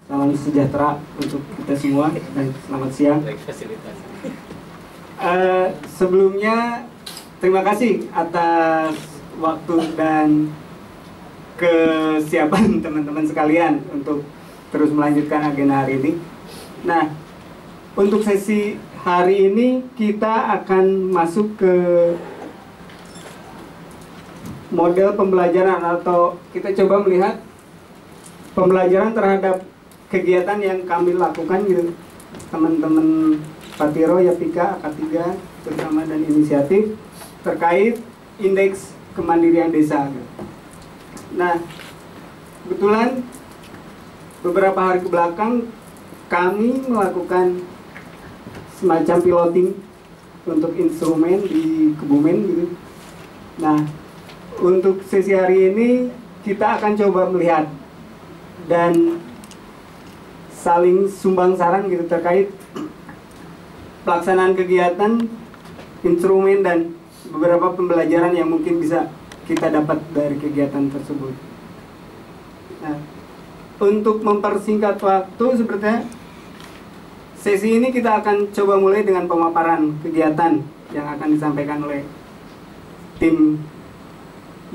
salam sejahtera untuk kita semua dan selamat siang. Sebelumnya terima kasih atas waktu dan kesiapan teman-teman sekalian untuk terus melanjutkan agenda hari ini. Nah, untuk sesi hari ini kita akan masuk ke model pembelajaran, atau kita coba melihat pembelajaran terhadap kegiatan yang kami lakukan gitu, teman-teman Patiro, Yapika, AK3 bersama dan inisiatif terkait indeks kemandirian desa gitu. Nah, kebetulan beberapa hari ke belakang kami melakukan semacam piloting untuk instrumen di Kebumen gitu. Nah, untuk sesi hari ini kita akan coba melihat dan saling sumbang saran gitu terkait pelaksanaan kegiatan, instrumen, dan beberapa pembelajaran yang mungkin bisa kita dapat dari kegiatan tersebut. Nah, untuk mempersingkat waktu, sepertinya sesi ini kita akan coba mulai dengan pemaparan kegiatan yang akan disampaikan oleh tim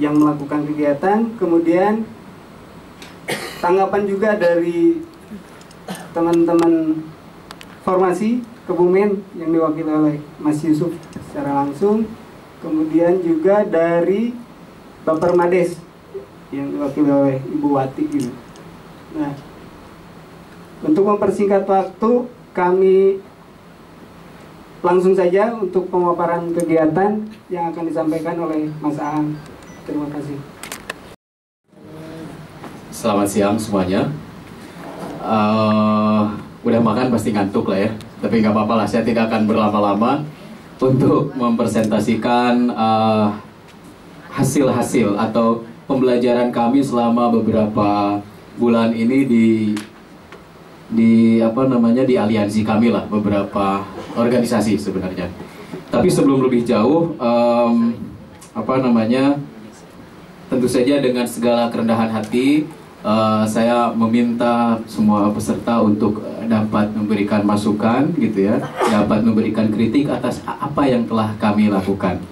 yang melakukan kegiatan, kemudian tanggapan juga dari teman-teman formasi Kebumen yang diwakili oleh Mas Yusuf secara langsung, kemudian juga dari Bapak Mades yang diwakili oleh Ibu Wati gitu. Nah, untuk mempersingkat waktu, kami langsung saja untuk pemaparan kegiatan yang akan disampaikan oleh Mas Aang. Terima kasih. Selamat siang semuanya. Udah makan pasti ngantuk lah ya, tapi nggak apa-apa lah, saya tidak akan berlama-lama untuk mempresentasikan hasil-hasil atau pembelajaran kami selama beberapa bulan ini di aliansi kami lah, beberapa organisasi sebenarnya. Tapi sebelum lebih jauh, tentu saja dengan segala kerendahan hati, saya meminta semua peserta untuk dapat memberikan masukan gitu ya, dapat memberikan kritik atas apa yang telah kami lakukan.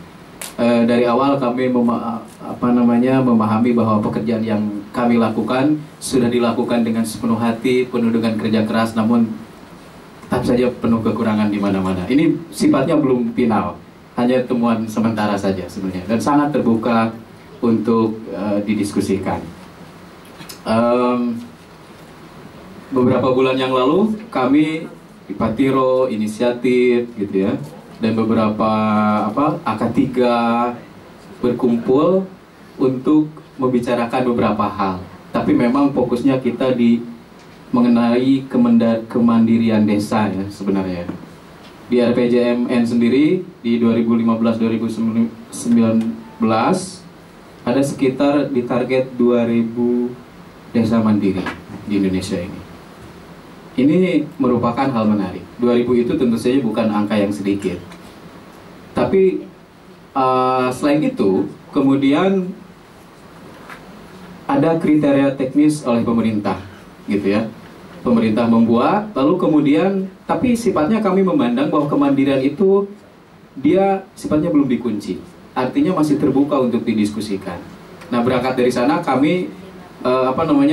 Dari awal kami memahami bahwa pekerjaan yang kami lakukan sudah dilakukan dengan sepenuh hati, penuh dengan kerja keras, namun tetap saja penuh kekurangan di mana-mana. Ini sifatnya belum final, hanya temuan sementara saja sebenarnya, dan sangat terbuka untuk didiskusikan. Beberapa bulan yang lalu kami di Patiro, inisiatif gitu ya, dan beberapa AK3 berkumpul untuk membicarakan beberapa hal. Tapi memang fokusnya kita di mengenai kemandirian desa ya sebenarnya. Di RPJMN sendiri di 2015-2019 ada sekitar di target 2000 desa mandiri di Indonesia ini. Ini merupakan hal menarik. 2000 itu tentu saja bukan angka yang sedikit. Tapi selain itu, kemudian ada kriteria teknis oleh pemerintah, gitu ya. Pemerintah membuat, lalu kemudian, tapi sifatnya kami memandang bahwa kemandirian itu dia sifatnya belum dikunci. Artinya masih terbuka untuk didiskusikan. Nah, berangkat dari sana kami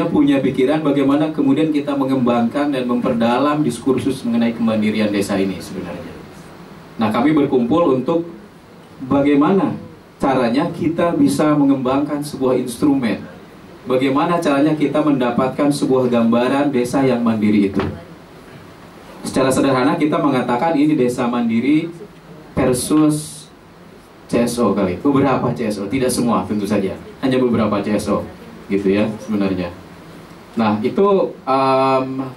punya pikiran bagaimana kemudian kita mengembangkan dan memperdalam diskursus mengenai kemandirian desa ini sebenarnya. Nah, kami berkumpul untuk bagaimana caranya kita bisa mengembangkan sebuah instrumen. Bagaimana caranya kita mendapatkan sebuah gambaran desa yang mandiri itu. Secara sederhana kita mengatakan ini desa mandiri versus CSO kali. Beberapa CSO, tidak semua tentu saja. Hanya beberapa CSO gitu ya sebenarnya. Nah, itu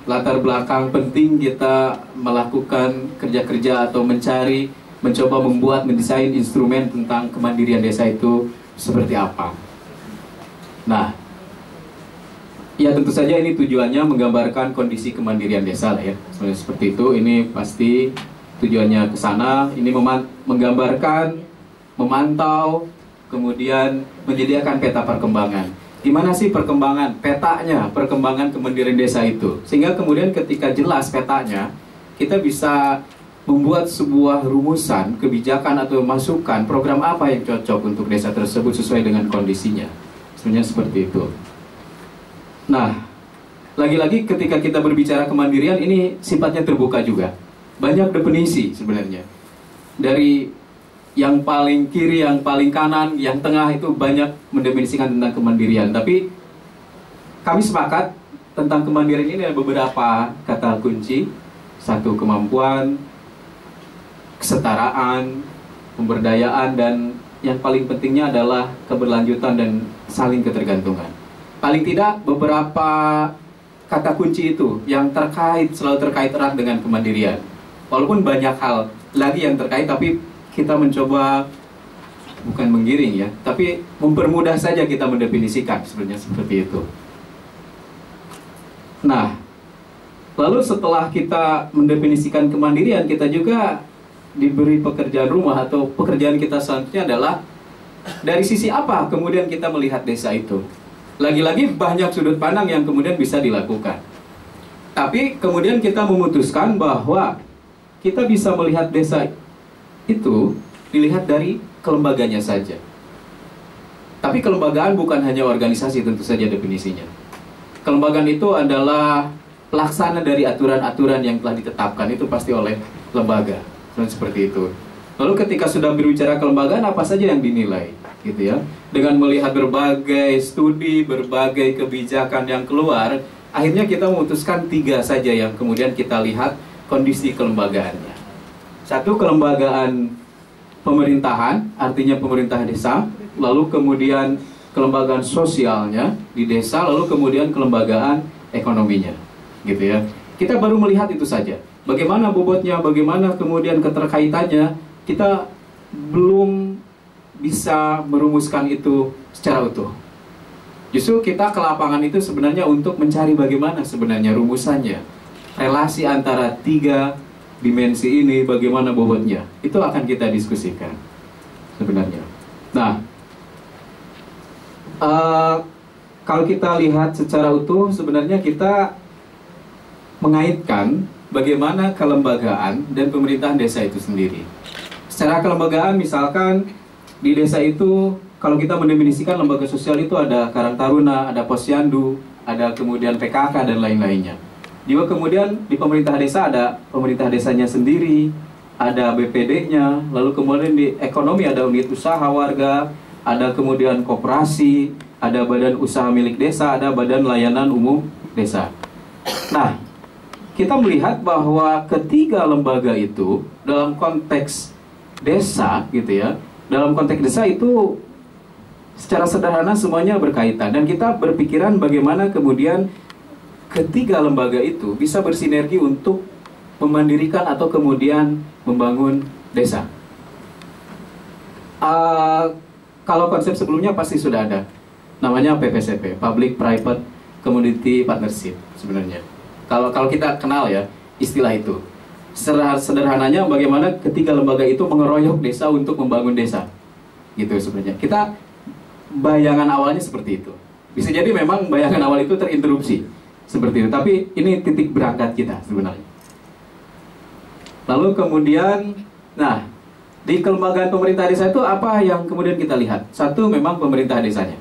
latar belakang penting kita melakukan kerja-kerja atau mencoba membuat, mendesain instrumen tentang kemandirian desa itu seperti apa. Nah, ya tentu saja ini tujuannya menggambarkan kondisi kemandirian desa lah ya. Sebenarnya seperti itu, ini pasti tujuannya ke sana. Ini menggambarkan, memantau, kemudian menyediakan peta perkembangan. Gimana sih perkembangan, petanya, perkembangan kemandirian desa itu. Sehingga kemudian ketika jelas petanya, kita bisa membuat sebuah rumusan, kebijakan atau masukan, program apa yang cocok untuk desa tersebut sesuai dengan kondisinya. Sebenarnya seperti itu. Nah, lagi-lagi ketika kita berbicara kemandirian, ini sifatnya terbuka juga. Banyak definisi sebenarnya. Dari yang paling kiri, yang paling kanan, yang tengah itu banyak mendefinisikan tentang kemandirian. Tapi kami sepakat tentang kemandirian ini ada beberapa kata kunci. Satu, kemampuan, kesetaraan, pemberdayaan, dan yang paling pentingnya adalah keberlanjutan dan saling ketergantungan. Paling tidak beberapa kata kunci itu yang selalu terkait erat dengan kemandirian. Walaupun banyak hal lagi yang terkait, tapi kita mencoba bukan menggiring ya, tapi mempermudah saja kita mendefinisikan sebenarnya seperti itu. Nah, lalu setelah kita mendefinisikan kemandirian, kita juga diberi pekerjaan rumah atau pekerjaan kita selanjutnya adalah dari sisi apa kemudian kita melihat desa itu. Lagi-lagi banyak sudut pandang yang kemudian bisa dilakukan. Tapi kemudian kita memutuskan bahwa kita bisa melihat desa itu dilihat dari kelembaganya saja. Tapi kelembagaan bukan hanya organisasi, tentu saja definisinya. Kelembagaan itu adalah pelaksana dari aturan-aturan yang telah ditetapkan, itu pasti oleh lembaga. Seperti itu. Lalu ketika sudah berbicara kelembagaan, apa saja yang dinilai, gitu ya? Dengan melihat berbagai studi, berbagai kebijakan yang keluar, akhirnya kita memutuskan 3 saja yang kemudian kita lihat kondisi kelembagaannya. Satu, kelembagaan pemerintahan, artinya pemerintah desa, lalu kemudian kelembagaan sosialnya di desa, lalu kemudian kelembagaan ekonominya, gitu ya. Kita baru melihat itu saja. Bagaimana bobotnya, bagaimana kemudian keterkaitannya, kita belum bisa merumuskan itu secara utuh. Justru kita ke lapangan itu sebenarnya untuk mencari bagaimana sebenarnya rumusannya. Relasi antara 3 dimensi ini, bagaimana bobotnya, itu akan kita diskusikan sebenarnya. Nah, kalau kita lihat secara utuh, sebenarnya kita mengaitkan bagaimana kelembagaan dan pemerintahan desa itu sendiri. Secara kelembagaan, misalkan di desa itu, kalau kita mendefinisikan lembaga sosial itu ada Karang Taruna, ada Posyandu, ada kemudian PKK dan lain-lainnya. Juga kemudian di pemerintah desa ada pemerintah desanya sendiri, ada BPD-nya, lalu kemudian di ekonomi ada unit usaha warga, ada kemudian koperasi, ada badan usaha milik desa, ada badan layanan umum desa. Nah, kita melihat bahwa ketiga lembaga itu dalam konteks desa, gitu ya, dalam konteks desa itu secara sederhana semuanya berkaitan, dan kita berpikiran bagaimana kemudian ketiga lembaga itu bisa bersinergi untuk memandirikan atau kemudian membangun desa. Kalau konsep sebelumnya pasti sudah ada, namanya PPCP, Public Private Community Partnership sebenarnya. Kalau kita kenal ya istilah itu. Sederhananya bagaimana ketiga lembaga itu mengeroyok desa untuk membangun desa, gitu sebenarnya. Kita bayangan awalnya seperti itu. Bisa jadi memang bayangan awal itu terinterupsi seperti itu, tapi ini titik berangkat kita sebenarnya. Lalu kemudian, nah, di kelembagaan pemerintah desa itu apa yang kemudian kita lihat? Satu, memang pemerintah desanya.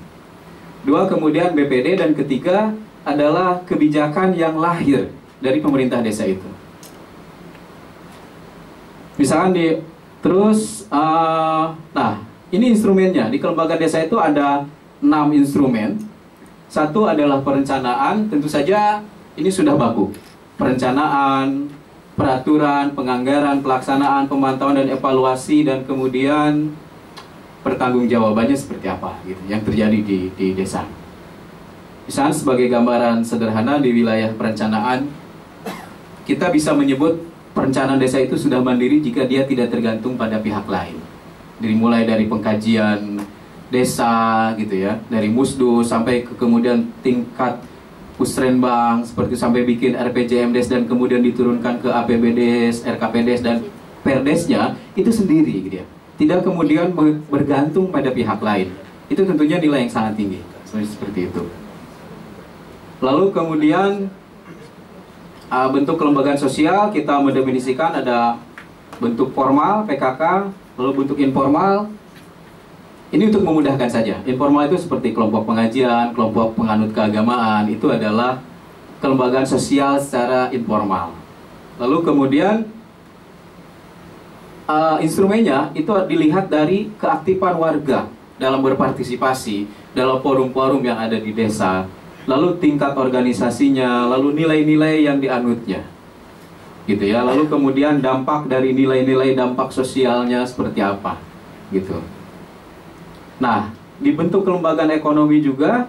2, kemudian BPD, dan ketiga adalah kebijakan yang lahir dari pemerintah desa itu. Misalkan nah, ini instrumennya. Di kelembagaan desa itu ada 6 instrumen. Satu adalah perencanaan, tentu saja ini sudah baku. Perencanaan, peraturan, penganggaran, pelaksanaan, pemantauan dan evaluasi, dan kemudian pertanggungjawabannya seperti apa gitu yang terjadi di desa. Misalnya sebagai gambaran sederhana di wilayah perencanaan, kita bisa menyebut perencanaan desa itu sudah mandiri jika dia tidak tergantung pada pihak lain. Mulai dari pengkajian desa gitu ya, dari Musdu sampai ke kemudian tingkat Pusrenbang, seperti sampai bikin RPJMdes dan kemudian diturunkan ke APBDes, RKPDes dan Perdesnya itu sendiri gitu ya. Tidak kemudian bergantung pada pihak lain. Itu tentunya nilai yang sangat tinggi seperti itu. Lalu kemudian bentuk kelembagaan sosial kita mendefinisikan ada bentuk formal PKK, lalu bentuk informal. Ini untuk memudahkan saja. Informal itu seperti kelompok pengajian, kelompok penganut keagamaan, itu adalah kelembagaan sosial secara informal. Lalu kemudian instrumennya itu dilihat dari keaktifan warga dalam berpartisipasi dalam forum-forum yang ada di desa, lalu tingkat organisasinya, lalu nilai-nilai yang dianutnya, gitu ya. Lalu kemudian dampak dari nilai-nilai dampak sosialnya seperti apa, gitu. Nah, di bentuk kelembagaan ekonomi juga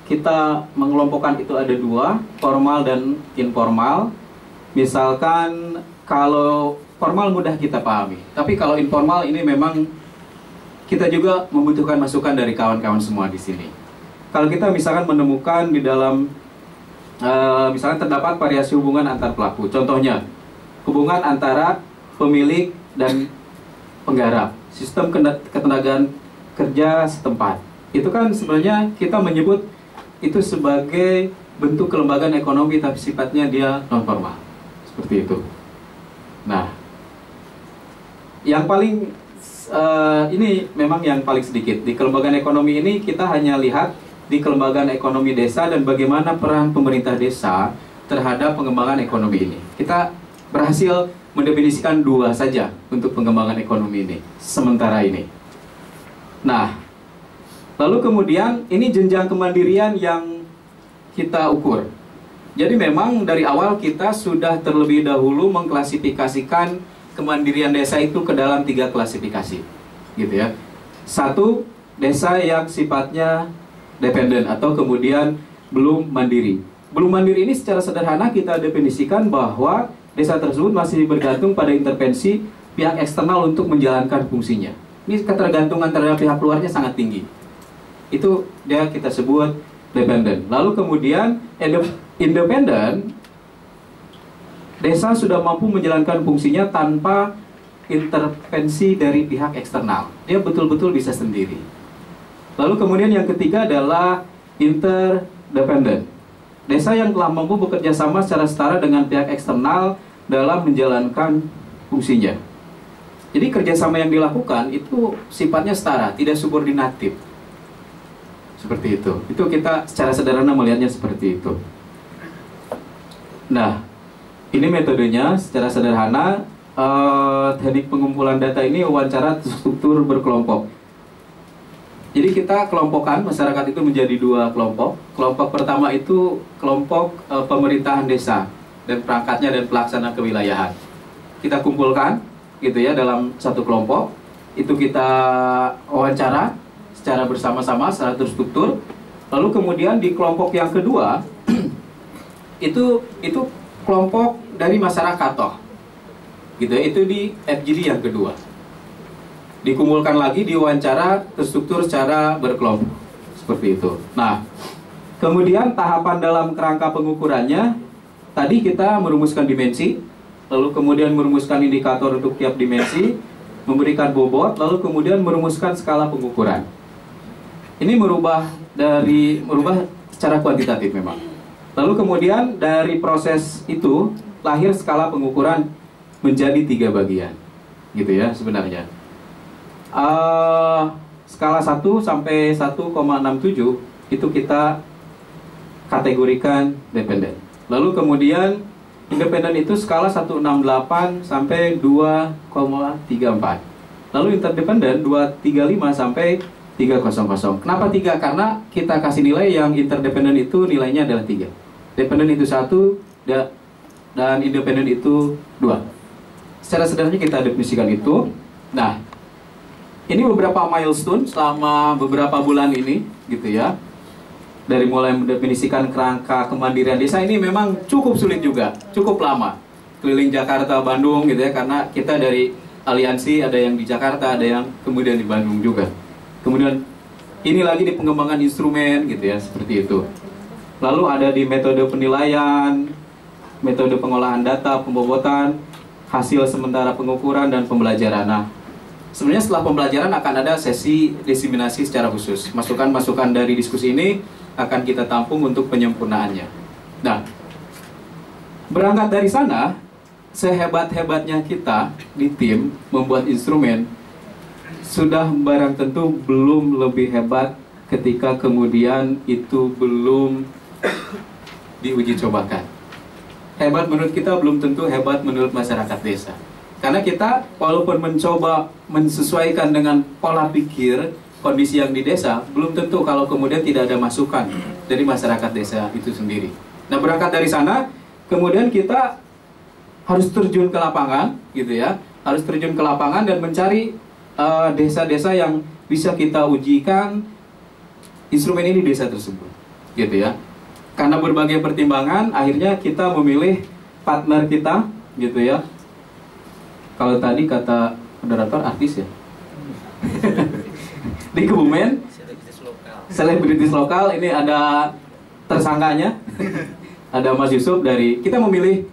kita mengelompokkan itu ada dua, formal dan informal. Misalkan kalau formal mudah kita pahami, tapi kalau informal ini memang kita juga membutuhkan masukan dari kawan-kawan semua di sini. Kalau kita misalkan menemukan di dalam misalkan terdapat variasi hubungan antar pelaku, contohnya hubungan antara pemilik dan penggarap, sistem ketenagaan kerja setempat, itu kan sebenarnya kita menyebut itu sebagai bentuk kelembagaan ekonomi tapi sifatnya dia non formal, seperti itu. Nah, yang paling ini memang yang paling sedikit di kelembagaan ekonomi ini, kita hanya lihat di kelembagaan ekonomi desa dan bagaimana peran pemerintah desa terhadap pengembangan ekonomi ini. Kita berhasil mendefinisikan dua saja untuk pengembangan ekonomi ini sementara ini. Nah, lalu kemudian ini jenjang kemandirian yang kita ukur. Jadi memang dari awal kita sudah terlebih dahulu mengklasifikasikan kemandirian desa itu ke dalam 3 klasifikasi, gitu ya. 1, desa yang sifatnya dependen atau kemudian belum mandiri. Belum mandiri ini secara sederhana kita definisikan bahwa desa tersebut masih bergantung pada intervensi pihak eksternal untuk menjalankan fungsinya. Ini ketergantungan terhadap pihak luarnya sangat tinggi. Itu dia kita sebut dependen. Lalu kemudian independen, desa sudah mampu menjalankan fungsinya tanpa intervensi dari pihak eksternal. Dia betul-betul bisa sendiri. Lalu kemudian yang ketiga adalah interdependen. Desa yang telah mampu bekerja sama secara setara dengan pihak eksternal dalam menjalankan fungsinya. Jadi kerjasama yang dilakukan itu sifatnya setara, tidak subordinatif. Seperti itu. Itu kita secara sederhana melihatnya seperti itu. Nah, ini metodenya secara sederhana. Teknik pengumpulan data ini wawancara struktur berkelompok. Jadi kita kelompokkan masyarakat itu menjadi 2 kelompok. Kelompok pertama itu kelompok pemerintahan desa dan perangkatnya dan pelaksana kewilayahan. Kita kumpulkan gitu ya dalam satu kelompok. Itu kita wawancara secara bersama-sama, secara terstruktur. Lalu kemudian di kelompok yang kedua itu kelompok dari masyarakat toh. Gitu ya, itu di FGD yang kedua. Dikumpulkan lagi, diwawancara terstruktur secara berkelompok seperti itu. Nah, kemudian tahapan dalam kerangka pengukurannya tadi kita merumuskan dimensi, lalu kemudian merumuskan indikator untuk tiap dimensi, memberikan bobot, lalu kemudian merumuskan skala pengukuran. Ini merubah secara kuantitatif memang. Lalu kemudian dari proses itu lahir skala pengukuran menjadi 3 bagian, gitu ya sebenarnya. Skala 1 sampai 1,67 itu kita kategorikan dependen. Lalu kemudian independen itu skala 168 sampai 2,34. Lalu interdependen 235 sampai 300. Kenapa 3? Karena kita kasih nilai yang interdependen itu nilainya adalah 3. Dependen itu 1 dan independen itu 2. Secara sederhana kita definisikan itu. Nah, ini beberapa milestone selama beberapa bulan ini, gitu ya. Dari mulai mendefinisikan kerangka kemandirian desa ini memang cukup sulit juga, cukup lama. Keliling Jakarta, Bandung, gitu ya, karena kita dari aliansi ada yang di Jakarta, ada yang kemudian di Bandung juga. Kemudian ini lagi di pengembangan instrumen, gitu ya, seperti itu. Lalu ada di metode penilaian, metode pengolahan data, pembobotan, hasil sementara pengukuran dan pembelajaran. Nah, sebenarnya setelah pembelajaran akan ada sesi diseminasi secara khusus. Masukan-masukan dari diskusi ini akan kita tampung untuk penyempurnaannya. Nah, berangkat dari sana, sehebat-hebatnya kita di tim membuat instrumen, sudah barang tentu belum lebih hebat ketika kemudian itu belum diuji cobakan. Hebat menurut kita belum tentu hebat menurut masyarakat desa. Karena kita walaupun mencoba menyesuaikan dengan pola pikir kondisi yang di desa, belum tentu kalau kemudian tidak ada masukan dari masyarakat desa itu sendiri. Nah, berangkat dari sana, kemudian kita harus terjun ke lapangan, gitu ya. Harus terjun ke lapangan dan mencari desa-desa yang bisa kita ujikan instrumen ini di desa tersebut, gitu ya. Karena berbagai pertimbangan, akhirnya kita memilih partner kita, gitu ya. Kalau tadi kata moderator artis ya. Di Kebumen, selebritis lokal, ini ada tersangkanya, ada Mas Yusuf dari, kita memilih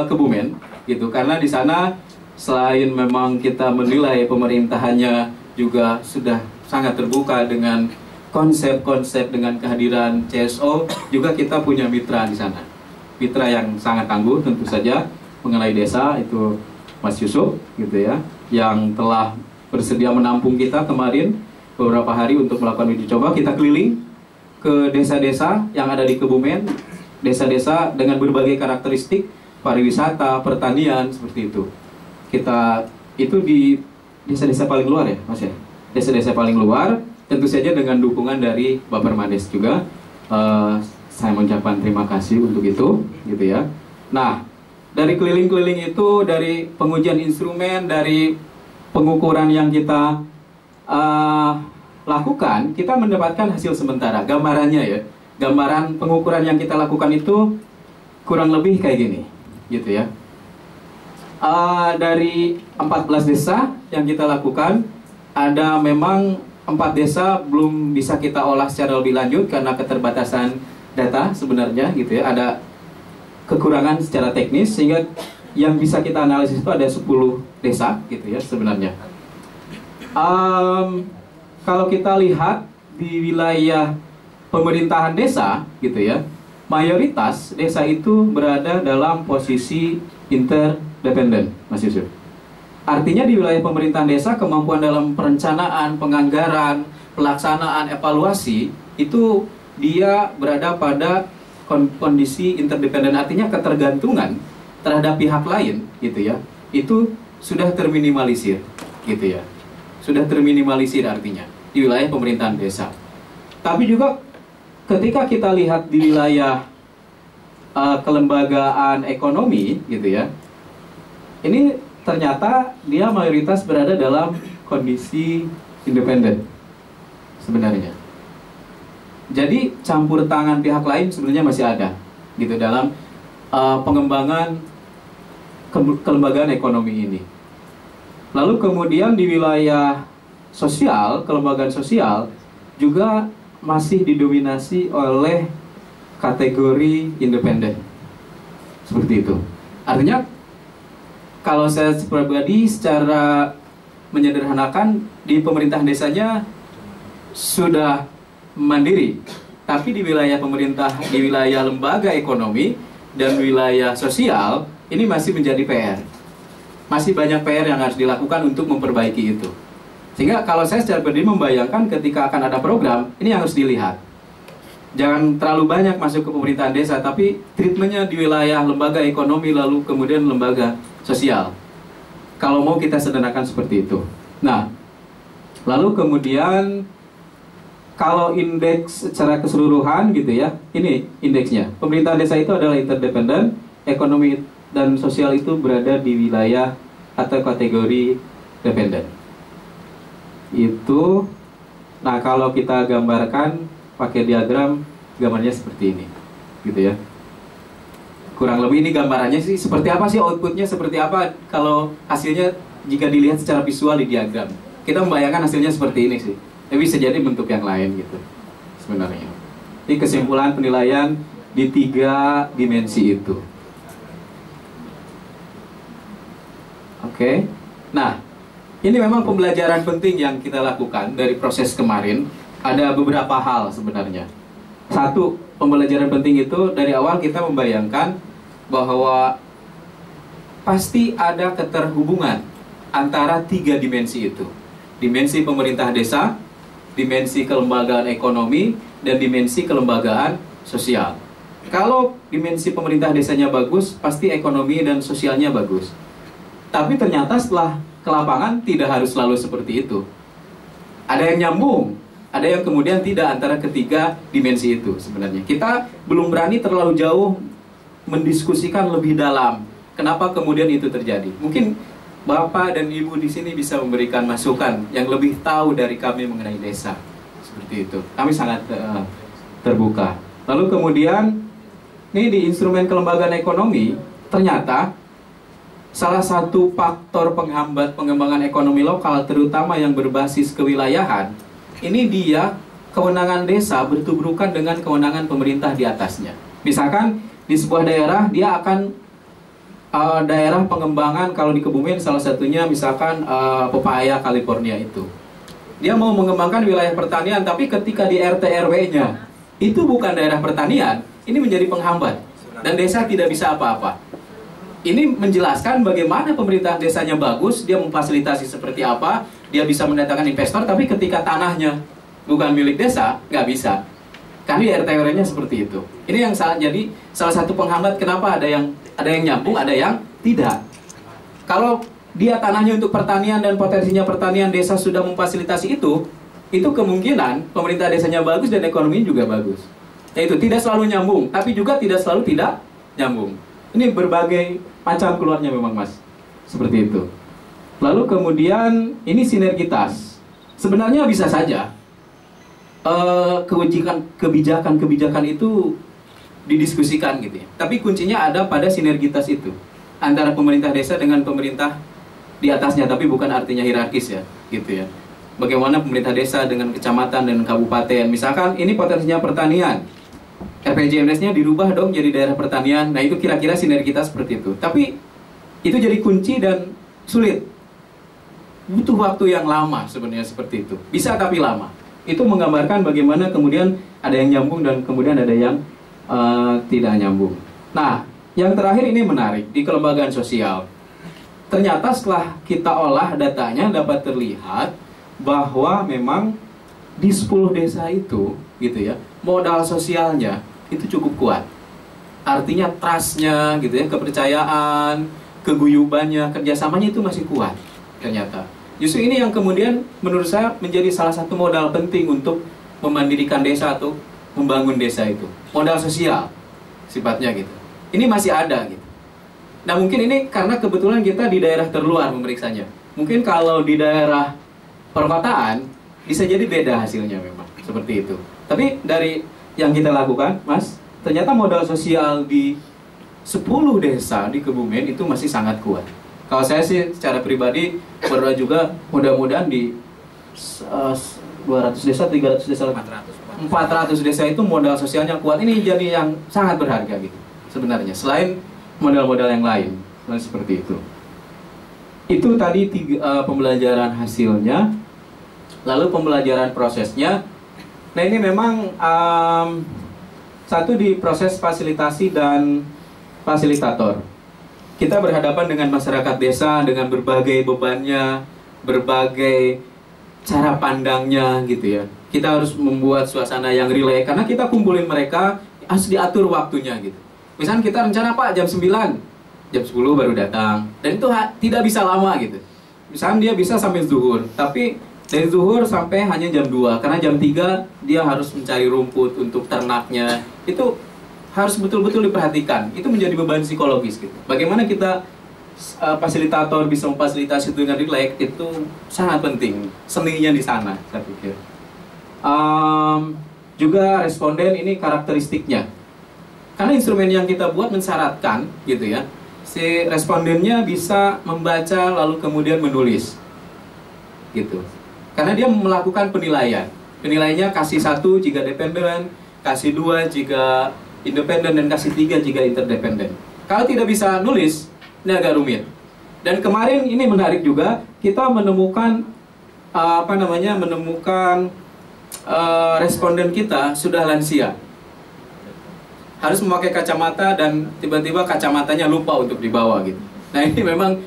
Kebumen, gitu, karena di sana selain memang kita menilai pemerintahannya juga sudah sangat terbuka dengan konsep-konsep dengan kehadiran CSO, juga kita punya mitra di sana, mitra yang sangat tangguh tentu saja mengenai desa, itu Mas Yusuf, gitu ya, yang telah bersedia menampung kita kemarin beberapa hari untuk melakukan uji coba. Kita keliling ke desa-desa yang ada di Kebumen, desa-desa dengan berbagai karakteristik pariwisata, pertanian, seperti itu. Kita itu di desa-desa paling luar ya, Mas ya? Desa-desa paling luar, tentu saja dengan dukungan dari Bapak Mades juga. Saya mengucapkan terima kasih untuk itu, gitu ya. Nah, dari keliling-keliling itu, dari pengujian instrumen, dari pengukuran yang kita lakukan, kita mendapatkan hasil sementara, gambarannya ya. Gambaran pengukuran yang kita lakukan itu kurang lebih kayak gini, gitu ya. Dari 14 desa yang kita lakukan, ada memang 4 desa belum bisa kita olah secara lebih lanjut karena keterbatasan data sebenarnya, gitu ya. Ada kekurangan secara teknis, sehingga yang bisa kita analisis itu ada 10 desa, gitu ya sebenarnya. Kalau kita lihat di wilayah pemerintahan desa, gitu ya, mayoritas desa itu berada dalam posisi interdependen, Mas Yusuf. Artinya di wilayah pemerintahan desa, kemampuan dalam perencanaan, penganggaran, pelaksanaan, evaluasi, itu dia berada pada kondisi interdependen, artinya ketergantungan terhadap pihak lain, gitu ya, itu sudah terminimalisir, gitu ya, sudah terminimalisir artinya di wilayah pemerintahan desa. Tapi juga ketika kita lihat di wilayah kelembagaan ekonomi, gitu ya, ini ternyata dia mayoritas berada dalam kondisi independen sebenarnya. Jadi campur tangan pihak lain sebenarnya masih ada, gitu, dalam pengembangan kelembagaan ekonomi ini. Lalu kemudian di wilayah sosial, kelembagaan sosial juga masih didominasi oleh kategori independen, seperti itu. Artinya kalau saya pribadi secara menyederhanakan, di pemerintahan desanya sudah mandiri, tapi di wilayah pemerintah, di wilayah lembaga ekonomi dan wilayah sosial, ini masih menjadi PR. Masih banyak PR yang harus dilakukan untuk memperbaiki itu. Sehingga kalau saya secara pribadi membayangkan ketika akan ada program, ini yang harus dilihat. Jangan terlalu banyak masuk ke pemerintahan desa, tapi treatmentnya di wilayah lembaga ekonomi, lalu kemudian lembaga sosial. Kalau mau kita sederhanakan seperti itu. Nah, lalu kemudian kalau indeks secara keseluruhan, gitu ya, ini indeksnya. Pemerintahan desa itu adalah interdependen, ekonomi dan sosial itu berada di wilayah atau kategori dependen. Itu, nah kalau kita gambarkan pakai diagram, gambarnya seperti ini, gitu ya. Kurang lebih ini gambarannya sih seperti apa sih, outputnya seperti apa kalau hasilnya jika dilihat secara visual di diagram. Kita membayangkan hasilnya seperti ini sih, tapi bisa jadi bentuk yang lain gitu sebenarnya. Ini kesimpulan penilaian di 3 dimensi itu. Oke. Nah, Ini memang pembelajaran penting yang kita lakukan dari proses kemarin. Ada beberapa hal sebenarnya. Satu, pembelajaran penting itu dari awal kita membayangkan bahwa pasti ada keterhubungan antara 3 dimensi itu. Dimensi pemerintah desa, dimensi kelembagaan ekonomi, dan dimensi kelembagaan sosial. Kalau dimensi pemerintah desanya bagus, pasti ekonomi dan sosialnya bagus. Tapi ternyata setelah ke lapangan tidak harus selalu seperti itu. Ada yang nyambung, ada yang kemudian tidak antara ketiga dimensi itu sebenarnya. Kita belum berani terlalu jauh mendiskusikan lebih dalam kenapa kemudian itu terjadi. Mungkin Bapak dan Ibu di sini bisa memberikan masukan yang lebih tahu dari kami mengenai desa. Seperti itu. Kami sangat terbuka. Lalu kemudian ini di instrumen kelembagaan ekonomi, ternyata salah satu faktor penghambat pengembangan ekonomi lokal, terutama yang berbasis kewilayahan, ini dia kewenangan desa bertubrukan dengan kewenangan pemerintah di atasnya. Misalkan di sebuah daerah, dia akan daerah pengembangan, kalau di Kebumen salah satunya misalkan pepaya California itu. Dia mau mengembangkan wilayah pertanian, tapi ketika di RT RW-nya itu bukan daerah pertanian, ini menjadi penghambat. Dan desa tidak bisa apa-apa. Ini menjelaskan bagaimana pemerintah desanya bagus, dia memfasilitasi seperti apa, dia bisa mendatangkan investor, tapi ketika tanahnya bukan milik desa, nggak bisa. Karena di RT RW-nya seperti itu. Ini yang jadi salah satu penghambat kenapa ada yang nyambung, ada yang tidak. Kalau dia tanahnya untuk pertanian dan potensinya pertanian, desa sudah memfasilitasi itu kemungkinan pemerintah desanya bagus dan ekonomi juga bagus. Yaitu tidak selalu nyambung, tapi juga tidak selalu tidak nyambung. Ini berbagai macam keluarnya memang, Mas. Seperti itu. Lalu kemudian ini sinergitas. Sebenarnya bisa saja kebijakan itu didiskusikan gitu ya. Tapi kuncinya ada pada sinergitas itu antara pemerintah desa dengan pemerintah di atasnya, tapi bukan artinya hierarkis ya, gitu ya. Bagaimana pemerintah desa dengan kecamatan dan kabupaten, misalkan ini potensinya pertanian, RPJMD-nya dirubah dong jadi daerah pertanian. Nah, itu kira-kira sinergitas seperti itu. Tapi itu jadi kunci dan sulit. Butuh waktu yang lama sebenarnya seperti itu. Bisa tapi lama. Itu menggambarkan bagaimana kemudian ada yang nyambung dan kemudian ada yang tidak nyambung. Nah, yang terakhir ini menarik di kelembagaan sosial. Ternyata setelah kita olah datanya dapat terlihat bahwa memang di 10 desa itu, gitu ya, modal sosialnya itu cukup kuat. Artinya trust-nya, gitu ya, kepercayaan, keguyubannya, kerjasamanya itu masih kuat. Ternyata. Justru ini yang kemudian menurut saya menjadi salah satu modal penting untuk memandirikan desa atau membangun desa itu. Modal sosial sifatnya gitu. Ini masih ada gitu. Nah, mungkin ini karena kebetulan kita di daerah terluar memeriksanya. Mungkin kalau di daerah perkotaan bisa jadi beda hasilnya memang seperti itu. Tapi dari yang kita lakukan, Mas, ternyata modal sosial di 10 desa di Kebumen itu masih sangat kuat. Kalau saya sih secara pribadi berdoa juga mudah-mudahan di 200 desa, 300 desa, 400 desa itu modal sosialnya kuat. Ini jadi yang sangat berharga gitu sebenarnya. Selain modal-modal yang lain, seperti itu. Itu tadi pembelajaran hasilnya. Lalu pembelajaran prosesnya. Nah, ini memang satu di proses fasilitasi dan fasilitator. Kita berhadapan dengan masyarakat desa dengan berbagai bebannya, berbagai cara pandangnya gitu ya. Kita harus membuat suasana yang rileks karena kita kumpulin mereka, harus diatur waktunya gitu. Misalnya kita rencana Pak jam 9, jam 10 baru datang. Dan itu tidak bisa lama gitu. Misalnya dia bisa sampai zuhur, tapi dari zuhur sampai hanya jam 2 karena jam 3 dia harus mencari rumput untuk ternaknya. Itu harus betul-betul diperhatikan. Itu menjadi beban psikologis gitu. Bagaimana kita fasilitator bisa memfasilitasi itu dengan rileks itu sangat penting. Seninya di sana, saya pikir. Juga responden ini karakteristiknya. Karena instrumen yang kita buat mensyaratkan gitu ya. Si respondennya bisa membaca lalu kemudian menulis. Gitu. Karena dia melakukan penilaian. Penilaiannya kasih 1 jika dependen, kasih 2 jika independen, dan kasih 3 jika interdependen. Kalau tidak bisa nulis, ini agak rumit. Dan kemarin ini menarik juga, kita menemukan responden kita sudah lansia, harus memakai kacamata dan tiba-tiba kacamatanya lupa untuk dibawa gitu. Nah ini memang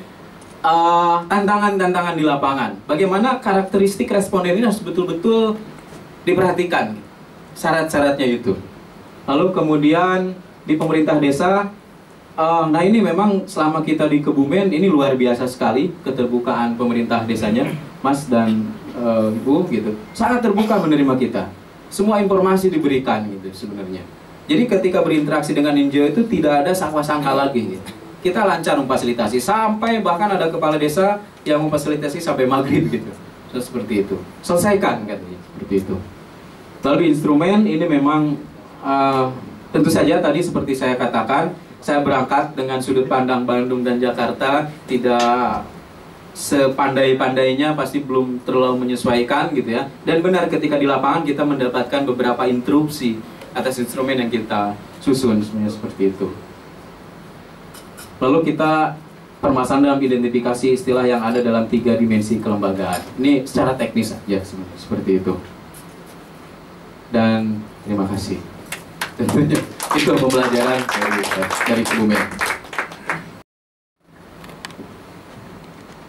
tantangan-tantangan di lapangan. Bagaimana karakteristik responden ini harus betul-betul diperhatikan, syarat-syaratnya itu. Lalu kemudian di pemerintah desa, nah ini memang selama kita di Kebumen ini luar biasa sekali keterbukaan pemerintah desanya, Mas dan Ibu gitu. Sangat terbuka menerima kita. Semua informasi diberikan gitu sebenarnya. Jadi ketika berinteraksi dengan NGO itu tidak ada sangka-sangka lagi gitu. Kita lancar memfasilitasi, sampai bahkan ada kepala desa yang memfasilitasi sampai maghrib gitu. So, seperti itu. Selesaikan katanya, seperti itu. Lalu instrumen ini memang tentu saja tadi seperti saya katakan, saya berangkat dengan sudut pandang Bandung dan Jakarta, tidak sepandai-pandainya, pasti belum terlalu menyesuaikan gitu ya. Dan benar ketika di lapangan kita mendapatkan beberapa interupsi atas instrumen yang kita susun, sebenarnya seperti itu. Lalu kita permasalahan dalam identifikasi istilah yang ada dalam 3 dimensi kelembagaan. Ini secara teknis saja seperti itu. Dan terima kasih. Tentunya itu pembelajaran dari Kebumen.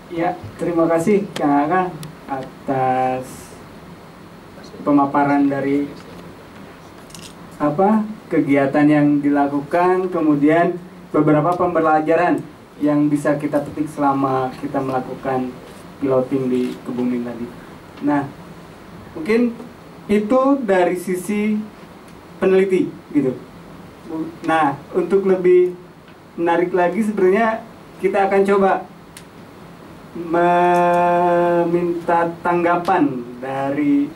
Ya, terima kasih Kang Aga atas pemaparan dari kegiatan yang dilakukan, kemudian beberapa pembelajaran yang bisa kita petik selama kita melakukan piloting di Kebumen tadi. Nah, mungkin itu dari sisi peneliti gitu. Nah, untuk lebih menarik lagi sebenarnya kita akan coba meminta tanggapan dari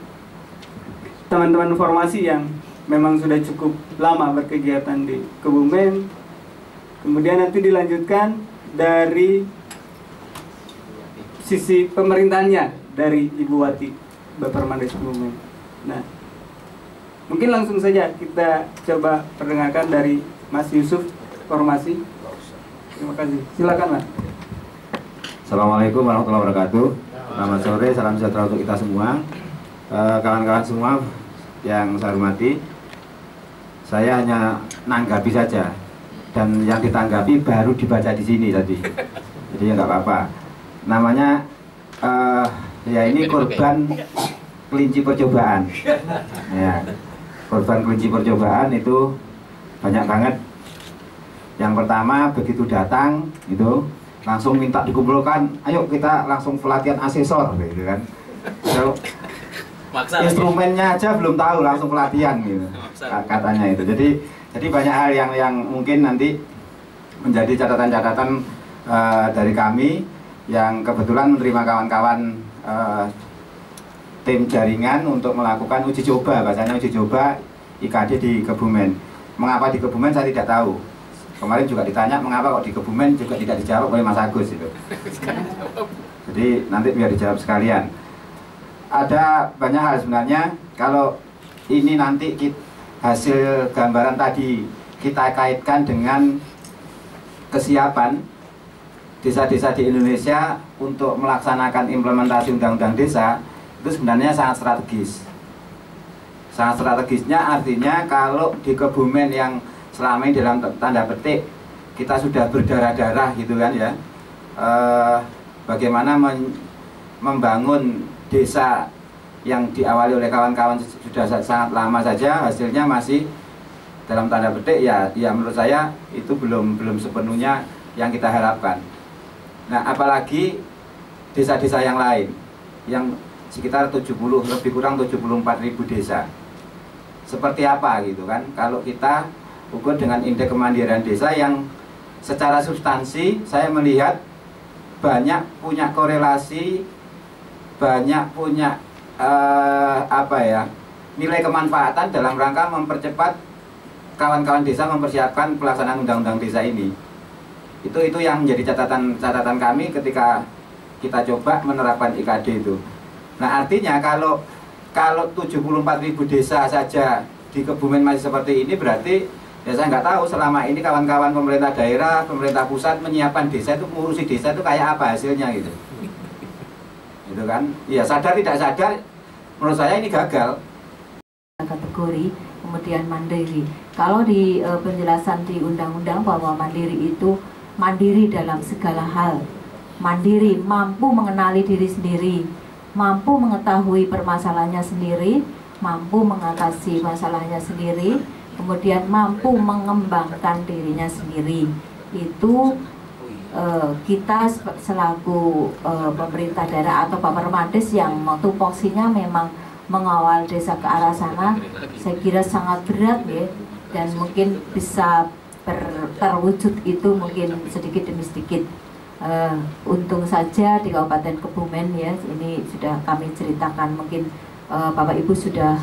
teman-teman formasi yang memang sudah cukup lama berkegiatan di Kebumen. Kemudian nanti dilanjutkan dari sisi pemerintahnya, dari Ibu Wati, Bapak Permandes Kebumen. Nah, mungkin langsung saja kita coba perdengarkan dari Mas Yusuf, formasi. Terima kasih. Silakan, Mas. Assalamualaikum warahmatullahi wabarakatuh. Selamat sore, salam sejahtera untuk kita semua. Kawan-kawan semua yang saya hormati, saya hanya nanggapi saja. Dan yang ditanggapi baru dibaca di sini tadi, jadi ya nggak apa-apa. Namanya ya ini korban kelinci percobaan. Ya, korban kelinci percobaan itu banyak banget. Yang pertama begitu datang itu langsung minta dikumpulkan, ayo kita langsung pelatihan asesor, gitu kan. So, instrumennya aja belum tahu langsung pelatihan gitu, katanya itu. Jadi banyak hal yang mungkin nanti menjadi catatan-catatan dari kami yang kebetulan menerima kawan-kawan tim jaringan untuk melakukan uji coba, bahasanya uji coba IKD di Kebumen. Mengapa di Kebumen saya tidak tahu. Kemarin juga ditanya mengapa kok di Kebumen, juga tidak dijawab oleh Mas Agus itu. Jadi nanti biar dijawab sekalian. Ada banyak hal sebenarnya, kalau ini nanti hasil gambaran tadi kita kaitkan dengan kesiapan desa-desa di Indonesia untuk melaksanakan implementasi undang-undang desa, itu sebenarnya sangat strategis. Sangat strategisnya artinya kalau di Kebumen yang selama ini dalam tanda petik kita sudah berdarah-darah gitu kan ya, bagaimana membangun desa yang diawali oleh kawan-kawan sudah sangat lama saja, hasilnya masih dalam tanda petik ya menurut saya itu belum sepenuhnya yang kita harapkan. Nah, apalagi desa-desa yang lain yang sekitar 70 lebih kurang 74.000 desa. Seperti apa gitu kan? Kalau kita ukur dengan indeks kemandirian desa yang secara substansi saya melihat banyak punya korelasi, banyak punya nilai kemanfaatan dalam rangka mempercepat kawan-kawan desa mempersiapkan pelaksanaan undang-undang desa ini. Itu yang menjadi catatan kami ketika kita coba menerapkan IKD itu. Nah, artinya kalau 74.000 desa saja di Kebumen masih seperti ini, berarti Ya saya nggak tahu selama ini kawan-kawan pemerintah daerah, pemerintah pusat menyiapkan desa itu, mengurusi desa itu kayak apa hasilnya gitu. Gitu kan? Ya sadar tidak sadar, menurut saya ini gagal. Kategori, kemudian mandiri. Kalau di penjelasan di undang-undang bahwa mandiri itu mandiri dalam segala hal. Mandiri, mampu mengenali diri sendiri, mampu mengetahui permasalahannya sendiri, mampu mengatasi masalahnya sendiri, kemudian mampu mengembangkan dirinya sendiri. Itu kita selaku pemerintah daerah atau Pak Permades yang tupoksinya memang mengawal desa ke arah sana, saya kira sangat berat ya, dan mungkin bisa terwujud itu mungkin sedikit demi sedikit. Untung saja di Kabupaten Kebumen ya, ini sudah kami ceritakan, mungkin Bapak Ibu sudah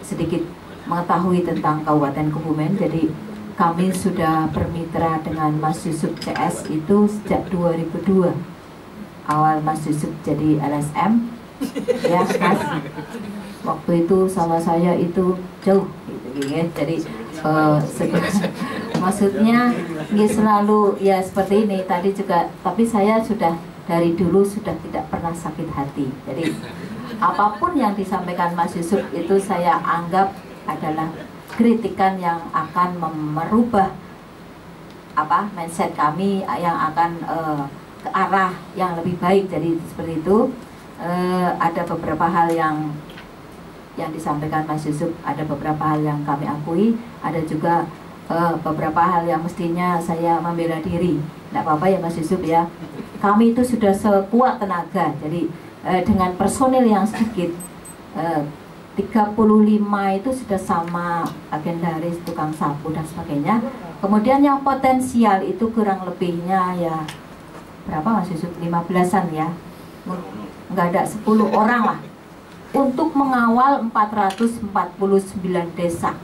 sedikit mengetahui tentang Kabupaten Kebumen. Jadi kami sudah bermitra dengan Mas Yusuf CS itu sejak 2002. Awal Mas Yusuf jadi LSM, ya Mas. Waktu itu sama saya itu jauh, gitu ya. Jadi maksudnya ya selalu ya seperti ini tadi juga. Tapi saya sudah dari dulu sudah tidak pernah sakit hati. Jadi apapun yang disampaikan Mas Yusuf itu saya anggap adalah kritikan yang akan merubah mindset kami, yang akan ke arah yang lebih baik. Jadi seperti itu. Ada beberapa hal yang disampaikan Mas Yusuf, ada beberapa hal yang kami akui, ada juga beberapa hal yang mestinya saya membela diri. Tidak apa-apa ya Mas Yusuf ya, kami itu sudah sekuat tenaga. Jadi dengan personil yang sedikit, 35 itu sudah sama agendaris, tukang sapu dan sebagainya. Kemudian yang potensial itu kurang lebihnya ya berapa Mas Yusuf? 15-an ya, nggak ada 10 orang lah untuk mengawal 449 desa.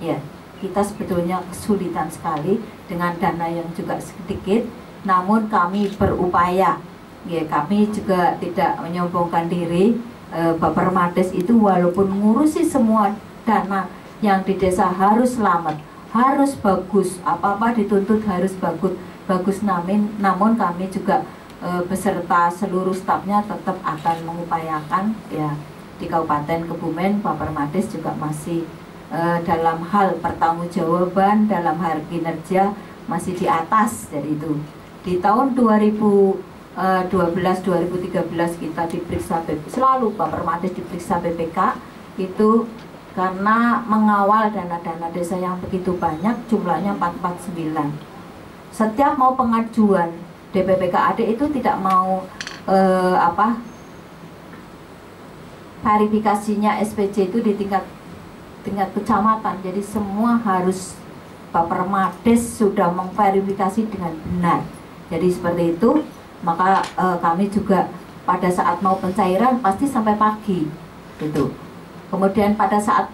Ya, kita sebetulnya kesulitan sekali dengan dana yang juga sedikit, namun kami berupaya. Ya, kami juga tidak menyombongkan diri. Bapak Permades itu walaupun ngurusi semua dana yang di desa harus selamat, harus bagus, apa-apa dituntut harus bagus, namun kami juga beserta seluruh stafnya tetap akan mengupayakan ya. Di Kabupaten Kebumen Pak Permades juga masih dalam hal pertanggungjawaban, dalam hal kinerja masih di atas dari itu. Di tahun 2012-2013 kita diperiksa selalu Pak Permades diperiksa BPK itu karena mengawal dana-dana desa yang begitu banyak, jumlahnya 449. Setiap mau pengajuan DPPKAD itu tidak mau verifikasinya SPJ itu di tingkat kecamatan. Jadi semua harus Pak Permades sudah memverifikasi dengan benar. Jadi seperti itu. Maka kami juga pada saat mau pencairan pasti sampai pagi gitu. Kemudian pada saat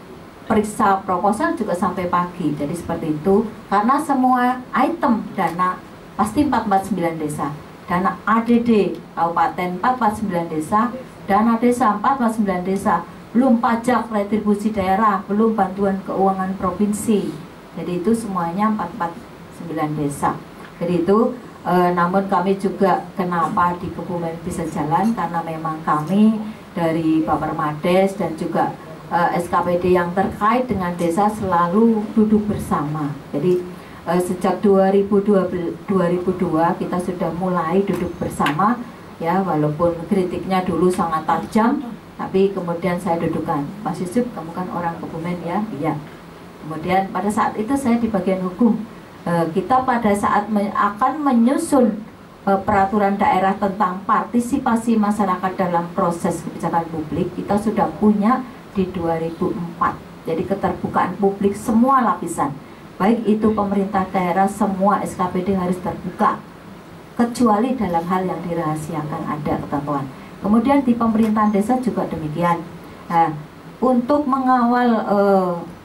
periksa proposal juga sampai pagi. Jadi seperti itu, karena semua item dana pasti 449 desa, dana ADD Kabupaten 449 desa, dana desa 449 desa, belum pajak retribusi daerah, belum bantuan keuangan provinsi. Jadi itu semuanya 449 desa. Jadi itu namun kami juga kenapa di Kebumen bisa jalan, karena memang kami dari Pak Permades dan juga SKPD yang terkait dengan desa selalu duduk bersama. Jadi sejak 2002 kita sudah mulai duduk bersama ya, walaupun kritiknya dulu sangat tajam, tapi kemudian saya dudukkan, Mas Yusuf kamu kan orang Kebumen ya, iya. Kemudian pada saat itu saya di bagian hukum, kita pada saat akan menyusun peraturan daerah tentang partisipasi masyarakat dalam proses kebijakan publik, kita sudah punya di 2004. Jadi keterbukaan publik semua lapisan, baik itu pemerintah daerah, semua SKPD harus terbuka, kecuali dalam hal yang dirahasiakan ada ketentuan. Kemudian di pemerintahan desa juga demikian. Nah, untuk mengawal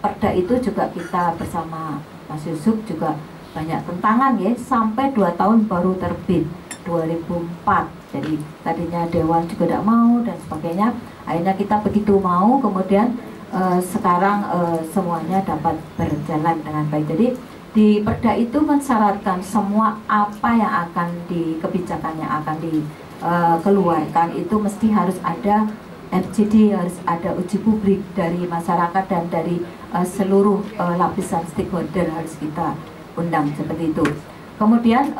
perda itu juga kita bersama Mas Yusuf juga banyak tentangan ya, sampai 2 tahun baru terbit 2004. Jadi tadinya Dewan juga tidak mau dan sebagainya. Akhirnya kita begitu mau, kemudian sekarang semuanya dapat berjalan dengan baik. Jadi di Perda itu mensyaratkan semua apa yang akan kebijakan yang akan dikeluarkan itu mesti harus ada FGD, harus ada uji publik dari masyarakat dan dari seluruh lapisan stakeholder harus kita undang seperti itu. Kemudian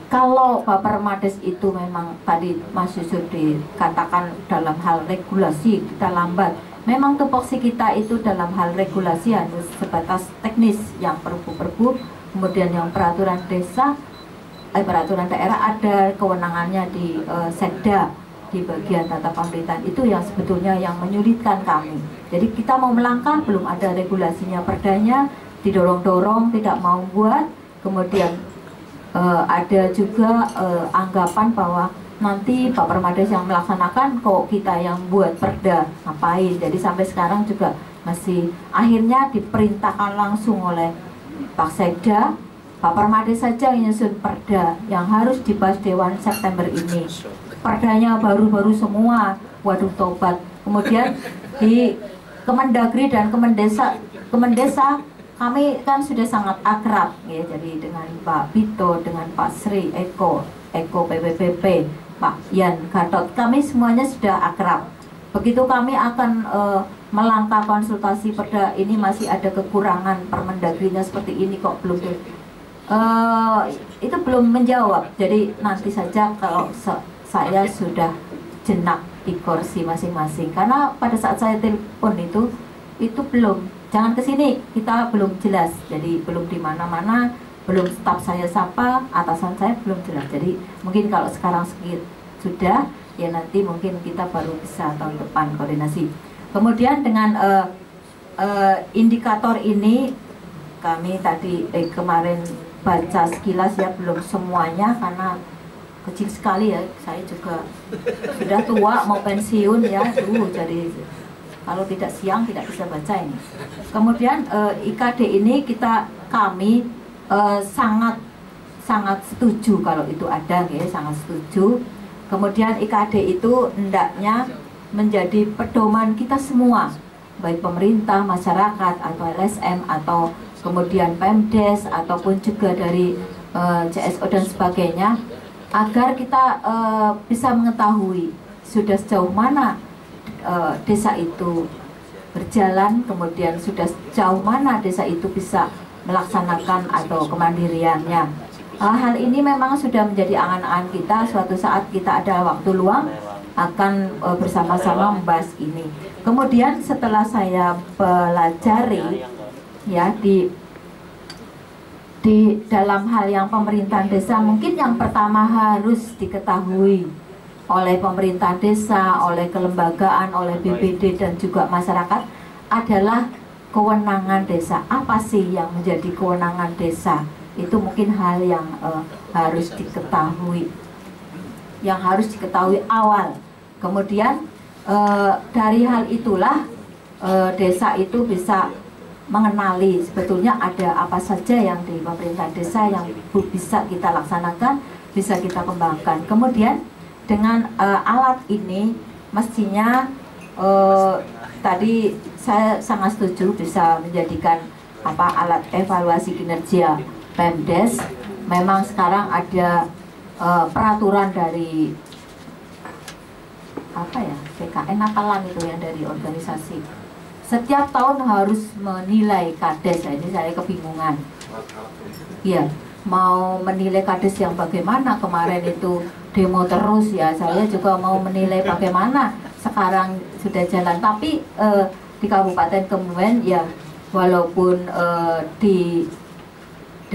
kalau Bapermades itu memang tadi Mas Yusuf dikatakan dalam hal regulasi kita lambat. Memang tupoksi kita itu dalam hal regulasi harus sebatas teknis, yang perbu-perbu, kemudian yang peraturan desa, peraturan daerah ada kewenangannya di Sekda, di bagian tata pemerintahan, itu yang sebetulnya yang menyulitkan kami. Jadi kita mau melangkah belum ada regulasinya, perdanya didorong-dorong tidak mau buat, kemudian ada juga anggapan bahwa nanti Bapermades yang melaksanakan, kok kita yang buat perda ngapain. Jadi sampai sekarang juga masih akhirnya diperintahkan langsung oleh Pak Sekda, Bapermades saja yang nyusun perda yang harus dibahas Dewan September ini. Perdanya baru-baru semua, waduh tobat. Kemudian di Kemendagri dan Kemendesa kami kan sudah sangat akrab ya, jadi dengan Pak Bito, dengan Pak Sri, Eko PPPP, Pak Yan Gatot, kami semuanya sudah akrab. Begitu kami akan melangkah konsultasi perda ini masih ada kekurangan, Permendagrinya seperti ini kok belum itu belum menjawab. Jadi nanti saja kalau saya sudah jenak di kursi masing-masing, karena pada saat saya telepon itu belum, jangan kesini, kita belum jelas. Jadi belum di mana-mana, belum staf saya sapa, atasan saya belum jelas. Jadi mungkin kalau sekarang sudah, ya nanti mungkin kita baru bisa tahun depan koordinasi. Kemudian dengan indikator ini kami tadi kemarin baca sekilas ya, belum semuanya karena kecil sekali ya, saya juga sudah tua mau pensiun ya, jadi kalau tidak siang tidak bisa baca ini. Kemudian IKD ini kami sangat setuju kalau itu ada ya, sangat setuju. Kemudian IKD itu hendaknya menjadi pedoman kita semua, baik pemerintah, masyarakat, atau LSM, atau kemudian Pemdes, ataupun juga dari CSO dan sebagainya, agar kita bisa mengetahui sudah sejauh mana desa itu berjalan, kemudian sudah sejauh mana desa itu bisa melaksanakan atau kemandiriannya. Hal ini memang sudah menjadi angan-angan kita. Suatu saat kita ada waktu luang akan bersama-sama membahas ini. Kemudian setelah saya pelajari ya di dalam hal yang pemerintahan desa, mungkin yang pertama harus diketahui oleh pemerintah desa, oleh kelembagaan, oleh BPD dan juga masyarakat adalah kewenangan desa. Apa sih yang menjadi kewenangan desa? Itu mungkin hal yang harus diketahui, yang harus diketahui awal. Kemudian dari hal itulah desa itu bisa mengenali sebetulnya ada apa saja yang di pemerintah desa yang bisa kita laksanakan, bisa kita kembangkan. Kemudian dengan alat ini mestinya tadi saya sangat setuju bisa menjadikan alat evaluasi kinerja Pemdes. Memang sekarang ada peraturan dari PKN apalan itu yang dari organisasi, setiap tahun harus menilai kades. Ini saya kebingungan. Iya, mau menilai kades yang bagaimana? Kemarin itu demo terus ya, saya juga mau menilai bagaimana. Sekarang sudah jalan, tapi di Kabupaten Kebumen ya, walaupun di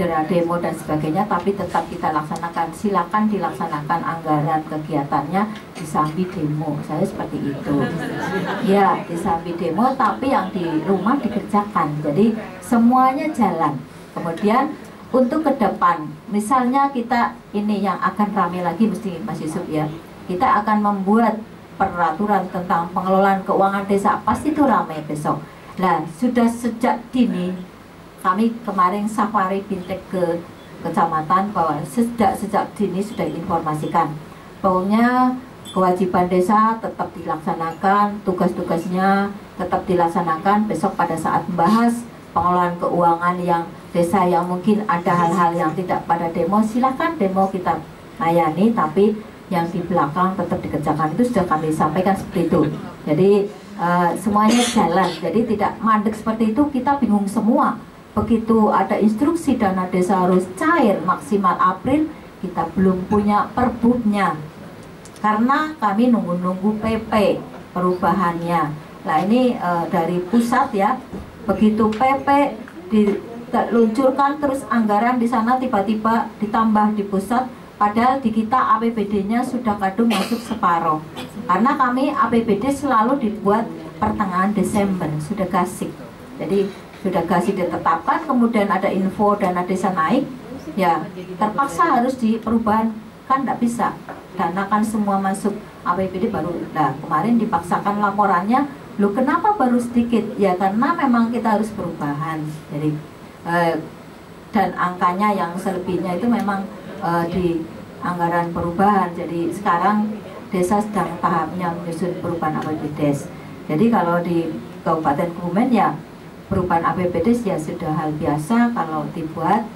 demo dan sebagainya, tapi tetap kita laksanakan. Silakan dilaksanakan anggaran kegiatannya di Sambi demo, saya seperti itu ya, di Sambi demo, tapi yang di rumah dikerjakan. Jadi semuanya jalan. Kemudian untuk ke depan, misalnya kita ini yang akan rame lagi, mesti Mas Yusuf ya, kita akan membuat peraturan tentang pengelolaan keuangan desa, pasti itu rame besok. Nah, sudah sejak dini kami kemarin safari bintek ke kecamatan bahwa sejak dini sudah informasikan bahwa kewajiban desa tetap dilaksanakan, tugas-tugasnya tetap dilaksanakan. Besok pada saat membahas pengelolaan keuangan yang desa yang mungkin ada hal-hal yang tidak pada demo, silahkan demo kita layani, tapi yang di belakang tetap dikerjakan. Itu sudah kami sampaikan seperti itu. Jadi semuanya jalan, jadi tidak mandek seperti itu. Kita bingung semua. Begitu ada instruksi dana desa harus cair maksimal April, kita belum punya perbubnya karena kami nunggu-nunggu PP perubahannya. Nah ini dari pusat ya, begitu PP diluncurkan terus anggaran di sana tiba-tiba ditambah di pusat, padahal di kita APBD-nya sudah kadung masuk separuh. Karena kami APBD selalu dibuat pertengahan Desember, sudah gasik. Jadi sudah gasik ditetapkan, kemudian ada info dana desa naik, ya terpaksa harus di perubahan, kan tidak bisa. Dana kan semua masuk APBD baru. Nah kemarin dipaksakan laporannya, loh kenapa baru sedikit? Ya karena memang kita harus perubahan. Jadi dan angkanya yang selebihnya itu memang di anggaran perubahan. Jadi sekarang desa sedang tahapnya menyusun perubahan APBD. Jadi kalau di Kabupaten Kebumen ya perubahan APBD ya sudah hal biasa kalau dibuat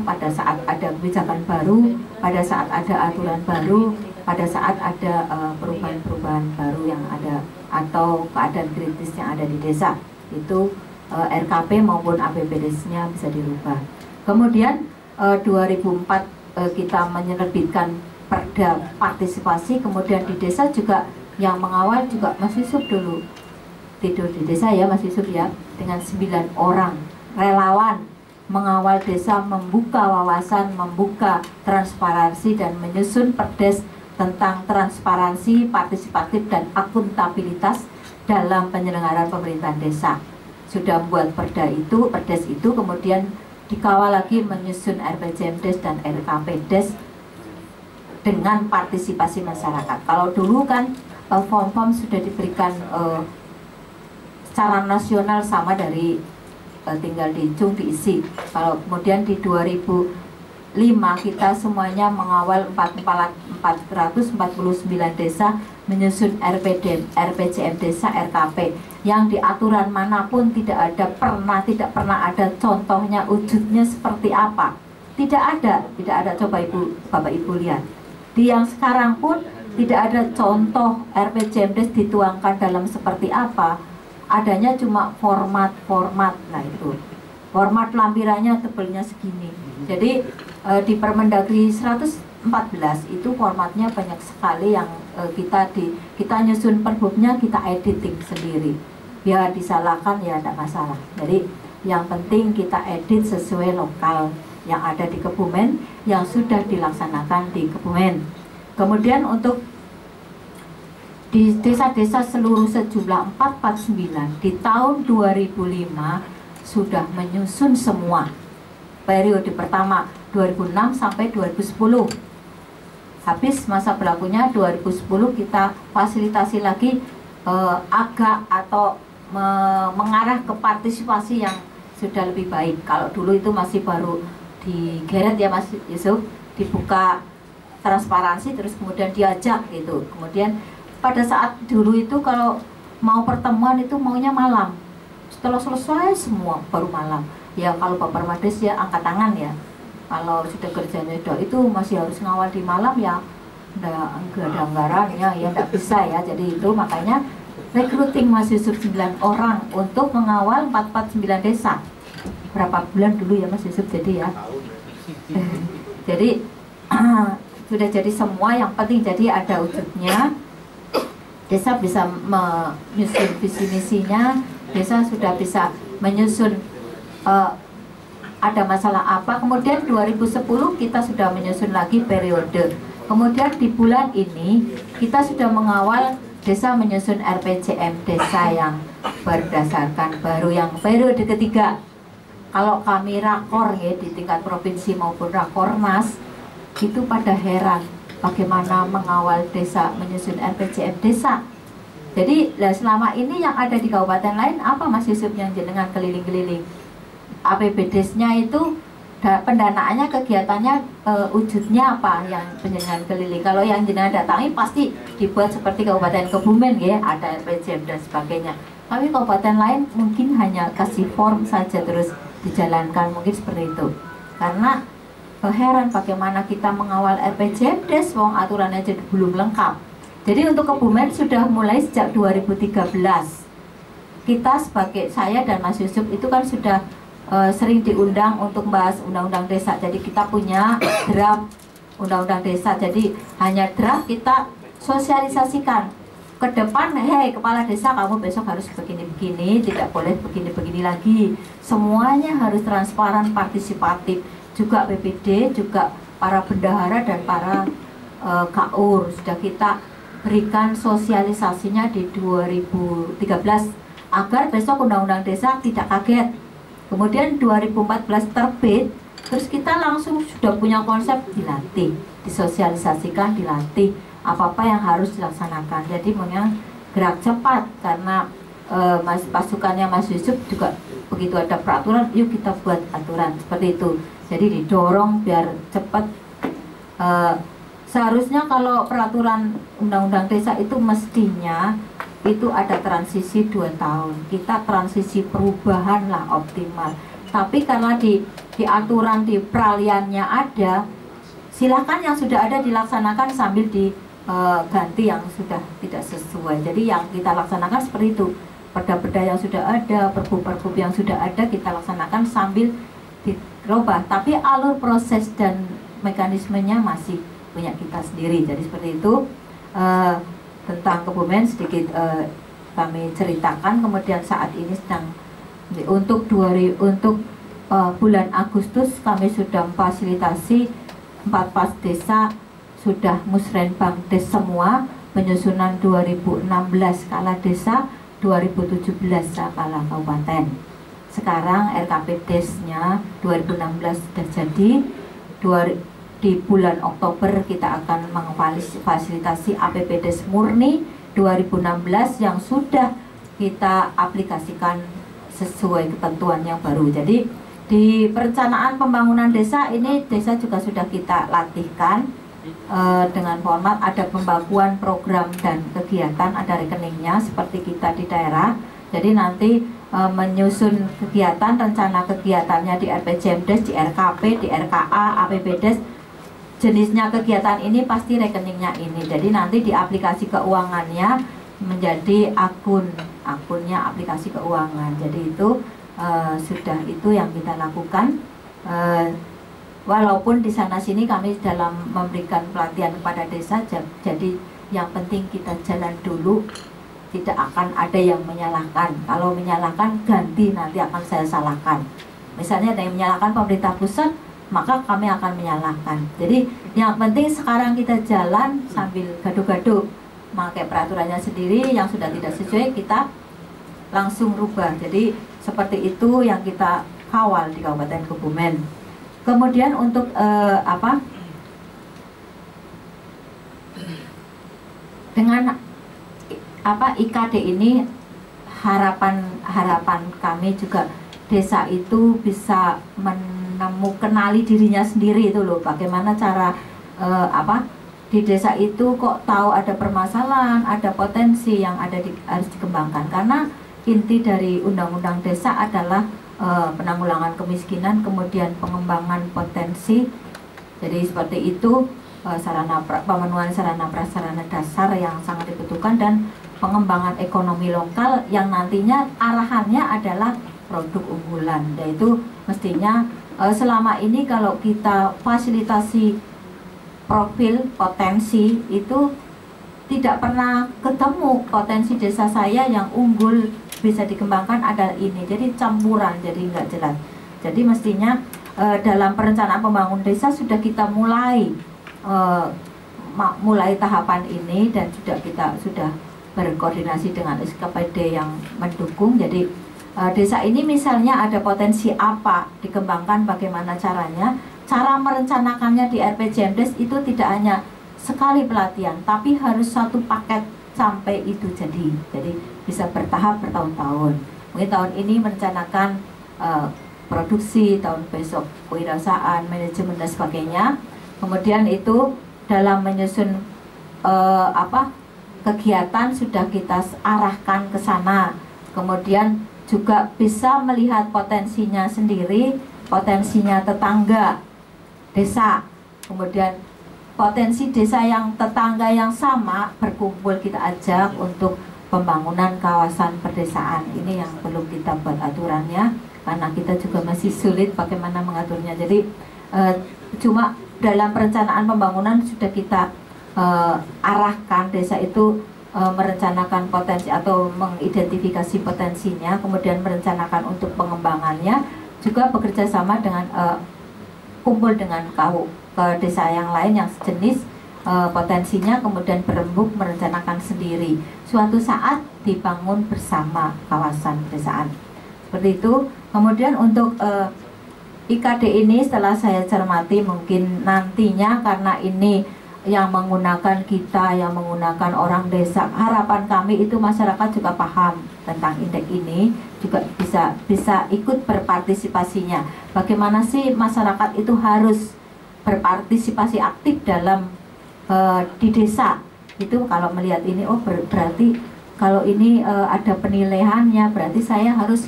pada saat ada kebijakan baru, pada saat ada aturan baru, pada saat ada perubahan-perubahan baru yang ada atau keadaan kritis yang ada di desa, itu RKP maupun APBD-nya bisa dirubah. Kemudian 2004 kita menerbitkan Perda partisipasi, kemudian di desa juga yang mengawal juga Mas Yusuf dulu tidur di desa ya Mas Yusuf ya, dengan 9 orang relawan mengawal desa, membuka wawasan, membuka transparansi dan menyusun perdes tentang transparansi, partisipatif dan akuntabilitas dalam penyelenggaraan pemerintahan desa. Sudah membuat perdes itu kemudian dikawal lagi menyusun RPJMDes dan RKPdes dengan partisipasi masyarakat. Kalau dulu kan form-form sudah diberikan secara nasional sama dari tinggal diisi. Kalau kemudian di 2005 kita semuanya mengawal 449 desa menyusun RPJM desa RKP yang di aturan manapun tidak pernah ada contohnya, wujudnya seperti apa. Tidak ada. Coba Bapak Ibu lihat. Di yang sekarang pun tidak ada contoh RPJMDes dituangkan dalam seperti apa. Adanya cuma format. Nah itu format lampirannya tebelnya segini. Jadi di Permendagri 114 itu formatnya banyak sekali yang kita nyusun perbubnya, kita editing sendiri. Ya disalahkan ya tidak masalah. Jadi yang penting kita edit sesuai lokal yang ada di Kebumen, yang sudah dilaksanakan di Kebumen. Kemudian untuk di desa-desa seluruh sejumlah 449 di tahun 2005 sudah menyusun semua. Periode pertama 2006 sampai 2010. Habis masa berlakunya 2010 kita fasilitasi lagi agak atau mengarah ke partisipasi yang sudah lebih baik. Kalau dulu itu masih baru digeret ya Mas Yusuf, dibuka transparansi terus kemudian diajak gitu. Kemudian pada saat dulu itu kalau mau pertemuan itu maunya malam, setelah selesai semua baru malam. Ya kalau Bapak Permades ya angkat tangan ya. Kalau sudah kerjanya itu masih harus ngawal di malam ya, enggak ada anggarannya ya enggak bisa ya. Jadi itu makanya recruiting Mas Yusuf 9 orang untuk mengawal 449 desa. Berapa bulan dulu ya Mas Yusuf jadi ya. Jadi sudah jadi semua, yang penting jadi ada wujudnya. Desa bisa menyusun visi misinya, desa sudah bisa menyusun ada masalah apa. Kemudian 2010 kita sudah menyusun lagi periode. Kemudian di bulan ini kita sudah mengawal desa menyusun RPJM desa yang berdasarkan baru yang periode ketiga. Kalau kami rakor ya di tingkat provinsi maupun rakornas itu pada heran bagaimana mengawal desa menyusun RPJM desa. Jadi selama ini yang ada di kabupaten lain apa Mas Yusuf yang jenengan keliling-keliling? APBD-nya itu pendanaannya, kegiatannya, wujudnya apa yang penjenengan keliling. Kalau yang jenengan datangi pasti dibuat seperti Kabupaten Kebumen ya, ada RPJM dan sebagainya. Tapi kabupaten lain mungkin hanya kasih form saja terus dijalankan, mungkin seperti itu. Karena heran bagaimana kita mengawal RPJM Des, wong aturannya jadi belum lengkap. Jadi untuk Kebumen sudah mulai sejak 2013. Kita sebagai saya dan Mas Yusuf itu kan sudah sering diundang untuk membahas undang-undang desa. Jadi kita punya draft undang-undang desa. Jadi hanya draft kita sosialisasikan ke depan. Hei kepala desa, kamu besok harus begini-begini, tidak boleh begini-begini lagi. Semuanya harus transparan, partisipatif. Juga BPD, juga para bendahara dan para KUR sudah kita berikan sosialisasinya di 2013 agar besok undang-undang desa tidak kaget. Kemudian 2014 terbit, terus kita langsung sudah punya konsep, dilatih, disosialisasikan, dilatih apa-apa yang harus dilaksanakan. Jadi memang gerak cepat karena pasukannya Mas Yusuf juga begitu ada peraturan, yuk kita buat aturan seperti itu. Jadi didorong biar cepat. Seharusnya kalau peraturan undang-undang desa itu mestinya itu ada transisi 2 tahun. Kita transisi perubahan lah optimal. Tapi karena di aturan di peraliannya ada, silakan yang sudah ada dilaksanakan sambil diganti yang sudah tidak sesuai. Jadi yang kita laksanakan seperti itu. Perda-perda yang sudah ada, pergub-pergub yang sudah ada kita laksanakan sambil dirubah. Tapi alur proses dan mekanismenya masih punya kita sendiri. Jadi seperti itu. Tentang Kebumen sedikit kami ceritakan. Kemudian saat ini sedang untuk bulan Agustus kami sudah memfasilitasi 4 pas desa sudah musrenbang des semua, penyusunan 2016 skala desa, 2017 skala kabupaten. Sekarang RKP desnya 2016 sudah jadi. Di bulan Oktober kita akan memfasilitasi APBDes murni 2016 yang sudah kita aplikasikan sesuai ketentuan yang baru. Jadi di perencanaan pembangunan desa ini, desa juga sudah kita latihkan dengan format ada pembagian program dan kegiatan, ada rekeningnya seperti kita di daerah. Jadi nanti menyusun kegiatan, rencana kegiatannya di RPJMdes, di RKP, di RKA, APBDes, jenisnya kegiatan ini pasti rekeningnya ini. Jadi nanti di aplikasi keuangannya menjadi akunnya aplikasi keuangan. Jadi itu sudah itu yang kita lakukan. Walaupun di sana sini kami dalam memberikan pelatihan kepada desa, jadi yang penting kita jalan dulu, tidak akan ada yang menyalahkan. Kalau menyalahkan ganti, nanti akan saya salahkan. Misalnya ada yang menyalahkan pemerintah pusat, maka kami akan menyalahkan. Jadi yang penting sekarang kita jalan sambil gaduh-gaduh, pakai peraturannya sendiri yang sudah tidak sesuai kita langsung rubah. Jadi seperti itu yang kita kawal di Kabupaten Kebumen. Kemudian untuk dengan IKD ini harapan kami juga desa itu bisa kenali dirinya sendiri itu loh, bagaimana cara di desa itu kok tahu ada permasalahan, ada potensi yang harus dikembangkan. Karena inti dari undang-undang desa adalah penanggulangan kemiskinan, kemudian pengembangan potensi. Jadi seperti itu, pemenuhan sarana prasarana dasar yang sangat dibutuhkan dan pengembangan ekonomi lokal yang nantinya arahannya adalah produk unggulan. Yaitu mestinya selama ini kalau kita fasilitasi profil potensi itu tidak pernah ketemu potensi desa saya yang unggul bisa dikembangkan ada ini. Jadi campuran, jadi nggak jelas. Jadi mestinya dalam perencanaan pembangunan desa sudah kita mulai tahapan ini dan kita sudah berkoordinasi dengan SKPD yang mendukung. Jadi desa ini misalnya ada potensi apa dikembangkan, bagaimana caranya. Cara merencanakannya di RPJMdes itu tidak hanya sekali pelatihan, tapi harus satu paket sampai itu jadi bisa bertahap bertahun-tahun. Mungkin tahun ini merencanakan produksi, tahun besok kewirausahaan, manajemen dan sebagainya. Kemudian itu dalam menyusun kegiatan sudah kita arahkan ke sana. Kemudian juga bisa melihat potensinya sendiri, potensinya tetangga desa. Kemudian potensi desa yang tetangga yang sama berkumpul, kita ajak untuk pembangunan kawasan perdesaan. Ini yang belum kita buat aturannya karena kita juga masih sulit bagaimana mengaturnya. Jadi cuma dalam perencanaan pembangunan sudah kita arahkan desa itu merencanakan potensi atau mengidentifikasi potensinya, kemudian merencanakan untuk pengembangannya, juga bekerja sama dengan kumpul dengan ke desa yang lain yang sejenis potensinya, kemudian berembuk merencanakan sendiri. Suatu saat dibangun bersama kawasan pedesaan. Seperti itu. Kemudian untuk IKD ini setelah saya cermati, mungkin nantinya karena ini yang menggunakan kita, yang menggunakan orang desa, harapan kami itu masyarakat juga paham tentang indeks ini, juga bisa ikut berpartisipasinya. Bagaimana sih masyarakat itu harus berpartisipasi aktif dalam di desa itu. Kalau melihat ini, oh berarti kalau ini ada penilaiannya, berarti saya harus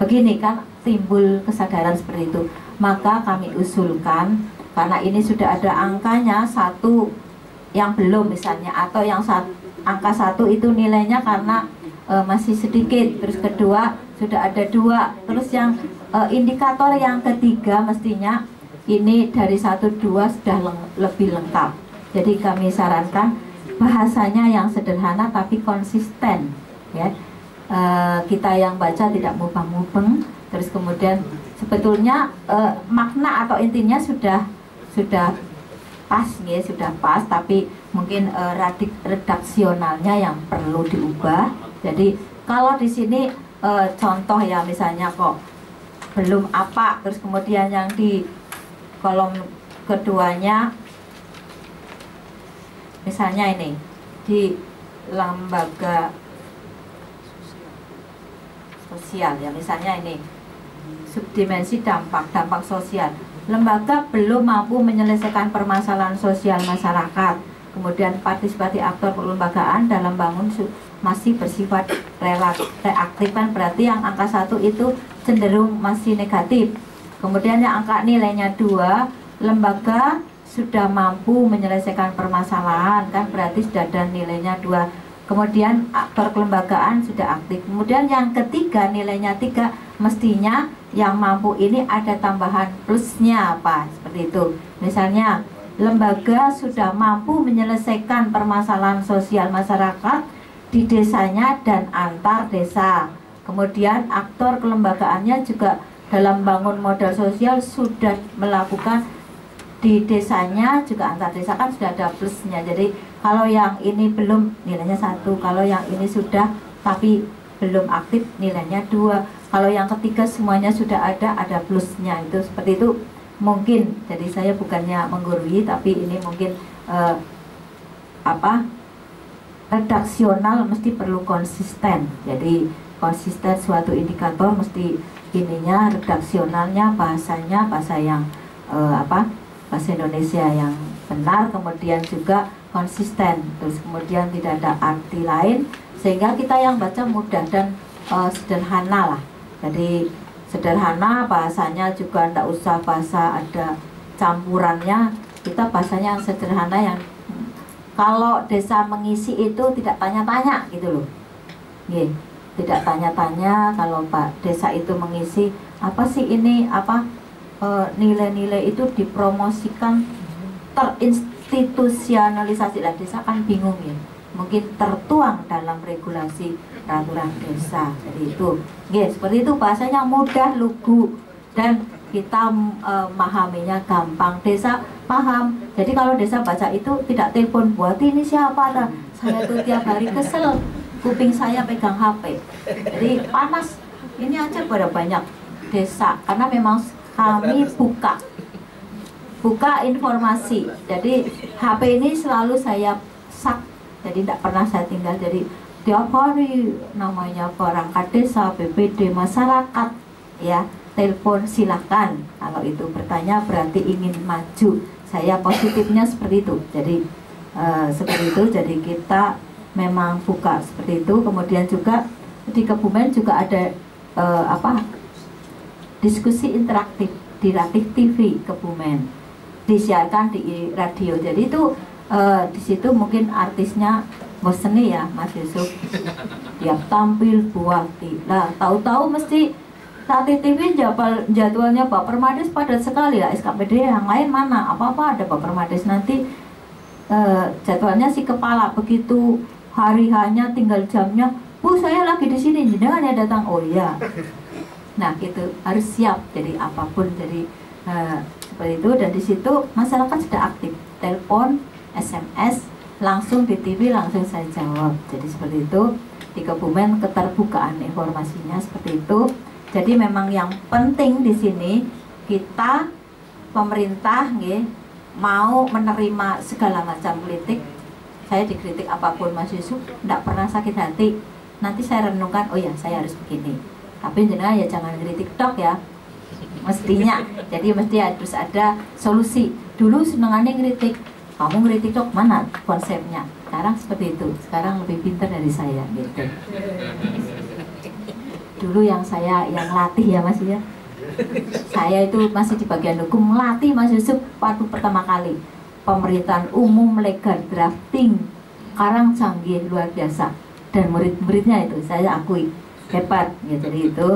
begini, kan timbul kesadaran seperti itu. Maka kami usulkan, karena ini sudah ada angkanya, satu yang belum misalnya, atau yang angka 1 itu nilainya karena masih sedikit, terus kedua sudah ada 2, terus yang indikator yang ketiga mestinya ini dari 1-2 sudah lebih lengkap. Jadi kami sarankan bahasanya yang sederhana tapi konsisten, ya. Kita yang baca tidak mubeng-mubeng. Terus kemudian sebetulnya makna atau intinya sudah pas, ya, sudah pas, tapi mungkin redaksionalnya yang perlu diubah. Jadi kalau di sini contoh ya, misalnya kok belum apa, terus kemudian yang di kolom keduanya misalnya ini di lembaga sosial, ya, misalnya ini subdimensi dampak sosial, lembaga belum mampu menyelesaikan permasalahan sosial masyarakat, kemudian partisipasi aktor perlembagaan dalam bangun masih bersifat reaktif, kan berarti yang angka 1 itu cenderung masih negatif. Kemudian yang angka nilainya 2, lembaga sudah mampu menyelesaikan permasalahan, kan berarti sudah ada nilainya 2. Kemudian aktor kelembagaan sudah aktif. Kemudian yang ketiga nilainya 3, mestinya yang mampu ini ada tambahan plusnya apa, seperti itu. Misalnya lembaga sudah mampu menyelesaikan permasalahan sosial masyarakat di desanya dan antar desa. Kemudian aktor kelembagaannya juga dalam bangun modal sosial sudah melakukan di desanya juga antar desa, kan sudah ada plusnya. Jadi kalau yang ini belum nilainya 1, kalau yang ini sudah tapi belum aktif nilainya 2, kalau yang ketiga semuanya sudah ada plusnya. Itu seperti itu mungkin. Jadi saya bukannya menggurui, tapi ini mungkin redaksional mesti perlu konsisten. Jadi konsisten suatu indikator mesti ininya, redaksionalnya, bahasanya bahasa yang bahasa Indonesia yang benar, kemudian juga konsisten, terus kemudian tidak ada arti lain, sehingga kita yang baca mudah dan sederhana lah. Jadi sederhana, bahasanya juga tidak usah bahasa ada campurannya, kita bahasanya yang sederhana, yang kalau desa mengisi itu tidak tanya-tanya gitu loh. Tidak tanya-tanya. Kalau Pak desa itu mengisi apa sih ini, nilai-nilai itu dipromosikan, terinstitusionalisasi lah, desa kan bingung ya, mungkin tertuang dalam regulasi peraturan desa. Jadi itu, seperti itu, bahasanya mudah, lugu, dan kita memahaminya gampang, desa paham. Jadi kalau desa baca itu tidak telepon, buat ini siapa dah, saya tuh tiap hari kesel, kuping saya pegang HP, jadi panas. Ini aja pada banyak desa, karena memang kami buka informasi. Jadi HP ini selalu saya sak, jadi tidak pernah saya tinggal. Jadi tiap hari namanya perangkat desa, BPD, masyarakat, ya, telepon silakan. Kalau itu bertanya berarti ingin maju. Saya positifnya seperti itu. Jadi seperti itu. Jadi kita memang buka seperti itu. Kemudian juga di Kebumen juga ada diskusi interaktif di Ratih TV Kebumen, disiarkan di radio. Jadi itu di situ mungkin artisnya bosen ya Mas Yusuf, tiap tampil buah lah, tahu-tahu mesti Ratih TV jadwalnya Pak Permades padat sekali ya. SKPD yang lain mana apa-apa ada Pak Permades, nanti jadwalnya si kepala begitu hari hanya tinggal jamnya, Bu saya lagi di sini, jangan ya datang. Oh iya. Nah gitu harus siap. Jadi apapun, jadi seperti itu. Dan di situ masyarakat sudah aktif, telepon, SMS, langsung di TV langsung saya jawab. Jadi seperti itu. Di Kebumen keterbukaan informasinya seperti itu. Jadi memang yang penting di sini kita pemerintah mau menerima segala macam kritik. Saya dikritik apapun Mas Yusuf, tidak pernah sakit hati. Nanti saya renungkan, oh ya saya harus begini. Tapi jenengan ya jangan kritik tok ya, mestinya. Jadi mesti harus ada solusi. Dulu senengannya kritik, kamu kritik tok mana konsepnya. Sekarang seperti itu. Sekarang lebih pintar dari saya gitu. Dulu yang latih ya Mas ya. Saya itu masih di bagian hukum, melatih Mas Yusuf waktu pertama kali pemerintahan umum legal drafting, karang canggih luar biasa. Dan murid-muridnya itu saya akui hebat ya. Jadi itu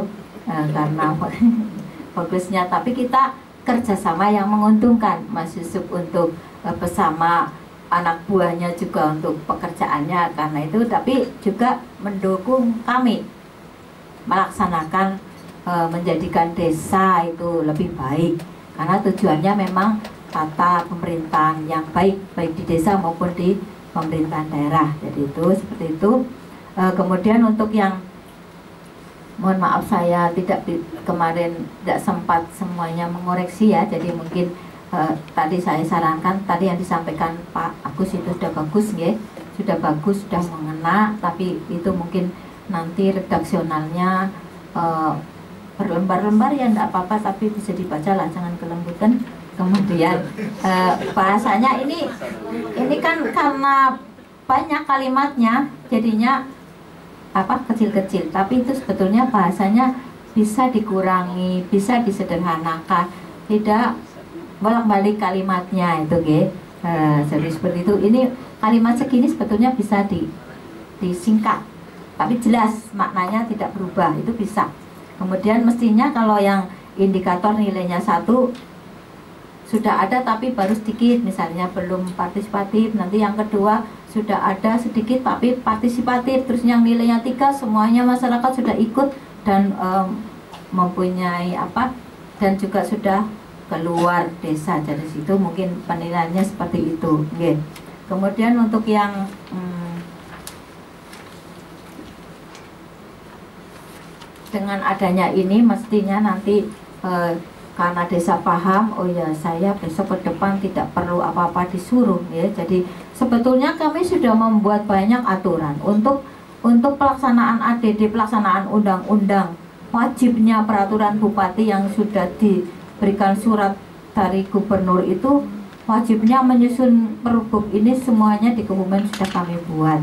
karena bagusnya. Tapi kita kerjasama yang menguntungkan Mas Yusuf untuk bersama anak buahnya juga untuk pekerjaannya karena itu, tapi juga mendukung kami melaksanakan menjadikan desa itu lebih baik, karena tujuannya memang tata pemerintahan yang baik di desa maupun di pemerintahan daerah. Jadi itu seperti itu. Kemudian untuk yang mohon maaf saya kemarin tidak sempat semuanya mengoreksi ya, jadi mungkin tadi saya sarankan, tadi yang disampaikan Pak Agus itu sudah bagus ya, sudah bagus, sudah mengena, tapi itu mungkin nanti redaksionalnya berlembar-lembar ya tidak apa-apa, tapi bisa dibaca lah, jangan kelembutan. Kemudian bahasanya ini kan karena banyak kalimatnya jadinya kecil-kecil, tapi itu sebetulnya bahasanya bisa dikurangi, bisa disederhanakan, tidak bolak-balik kalimatnya itu jadi seperti itu. Ini kalimat segini sebetulnya bisa disingkat, tapi jelas maknanya tidak berubah, itu bisa. Kemudian mestinya kalau yang indikator nilainya 1 sudah ada tapi baru sedikit, misalnya belum partisipatif, nanti yang kedua sudah ada sedikit tapi partisipatif, terus yang nilainya 3 semuanya masyarakat sudah ikut dan mempunyai dan juga sudah keluar desa. Dari situ mungkin penilaiannya seperti itu. Kemudian untuk yang dengan adanya ini mestinya nanti karena desa paham, oh ya saya besok ke depan tidak perlu apa-apa disuruh ya. Jadi sebetulnya kami sudah membuat banyak aturan untuk pelaksanaan ADD, pelaksanaan undang-undang, wajibnya peraturan bupati yang sudah diberikan surat dari gubernur itu wajibnya menyusun perbuk ini, semuanya di Kebumen sudah kami buat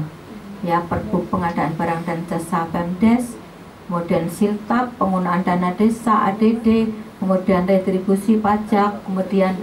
ya. Perbuk pengadaan barang dan jasa Pemdes, kemudian siltap, penggunaan dana desa ADD, kemudian retribusi pajak, kemudian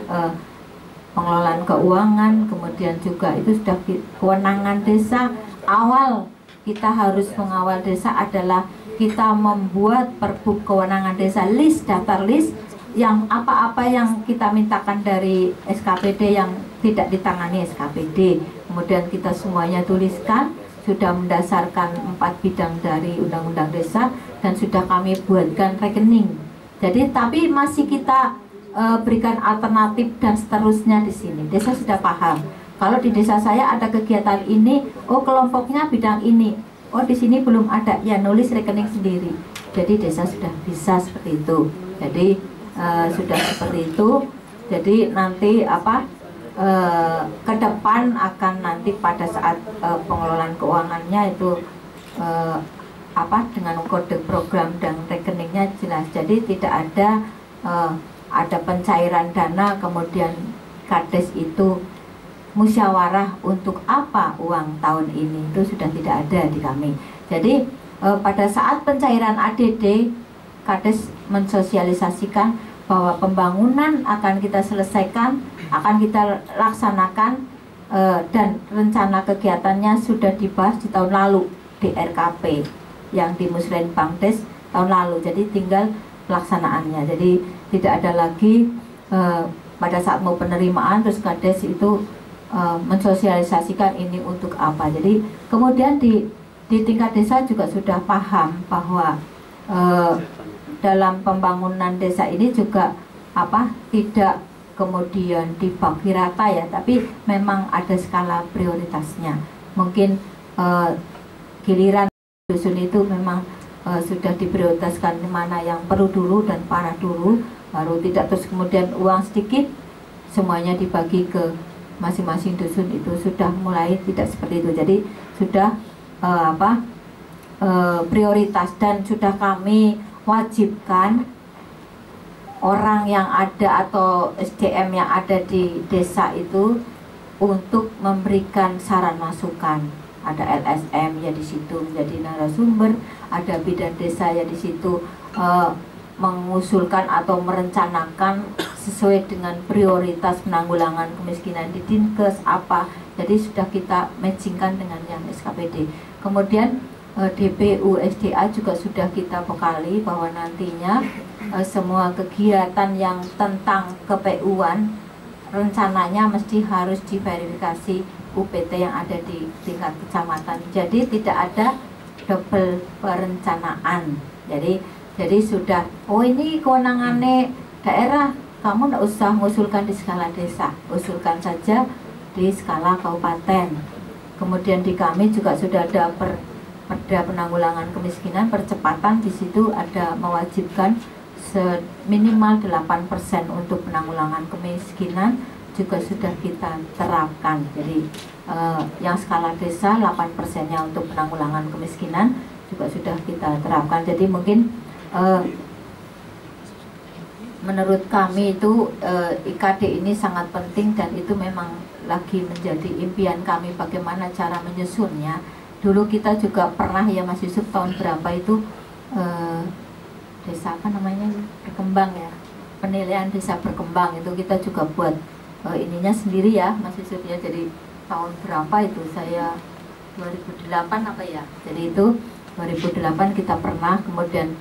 pengelolaan keuangan, kemudian juga itu sudah kewenangan desa. Awal kita harus mengawal desa adalah kita membuat perbuk kewenangan desa, list, daftar list yang apa-apa yang kita mintakan dari SKPD yang tidak ditangani SKPD. Kemudian kita semuanya tuliskan, sudah mendasarkan 4 bidang dari undang-undang desa dan sudah kami buatkan rekening. Jadi tapi masih kita berikan alternatif dan seterusnya di sini. Desa sudah paham. Kalau di desa saya ada kegiatan ini, oh kelompoknya bidang ini. Oh di sini belum ada, ya nulis rekening sendiri. Jadi desa sudah bisa seperti itu. Jadi sudah seperti itu. Jadi nanti ke depan akan nanti pada saat pengelolaan keuangannya itu dengan kode program dan rekeningnya jelas. Jadi tidak ada pencairan dana kemudian Kades itu musyawarah untuk apa uang tahun ini, itu sudah tidak ada di kami. Jadi pada saat pencairan ADD, Kades mensosialisasikan bahwa pembangunan akan kita selesaikan, akan kita laksanakan, dan rencana kegiatannya sudah dibahas di tahun lalu di RKP yang di Musrenbangdes tahun lalu. Jadi tinggal pelaksanaannya. Jadi tidak ada lagi pada saat mau penerimaan terus Kades itu mensosialisasikan ini untuk apa. Jadi kemudian di tingkat desa juga sudah paham bahwa dalam pembangunan desa ini juga tidak kemudian dibagi rata ya, tapi memang ada skala prioritasnya. Mungkin giliran dusun itu memang sudah diprioritaskan mana yang perlu dulu dan parah dulu, baru tidak terus kemudian uang sedikit semuanya dibagi ke masing-masing dusun, itu sudah mulai tidak seperti itu. Jadi sudah prioritas, dan sudah kami wajibkan orang yang ada atau SDM yang ada di desa itu untuk memberikan saran masukan. Ada LSM ya di situ menjadi narasumber, ada bidan desa ya di situ mengusulkan atau merencanakan sesuai dengan prioritas penanggulangan kemiskinan di Dinkes apa. Jadi sudah kita matchingkan dengan yang SKPD. Kemudian DPU SDA juga sudah kita bekali bahwa nantinya semua kegiatan yang tentang KPU-an rencananya mesti harus diverifikasi UPT yang ada di tingkat kecamatan. Jadi tidak ada double perencanaan. Jadi sudah, oh ini kewenangannya daerah, kamu tidak usah mengusulkan di skala desa, usulkan saja di skala kabupaten. Kemudian di kami juga sudah ada Perda Penanggulangan Kemiskinan, percepatan di situ ada mewajibkan minimal 8% untuk penanggulangan kemiskinan juga sudah kita terapkan. Jadi yang skala desa 8%-nya untuk penanggulangan kemiskinan juga sudah kita terapkan. Jadi mungkin menurut kami itu IKD ini sangat penting, dan itu memang lagi menjadi impian kami bagaimana cara menyusunnya. Dulu kita juga pernah ya Mas Yusuf, tahun berapa itu desa apa namanya, berkembang ya, penilaian desa berkembang itu kita juga buat ininya sendiri ya Mas Yusuf ya. Jadi tahun berapa itu saya 2008 apa ya, jadi itu 2008 kita pernah, kemudian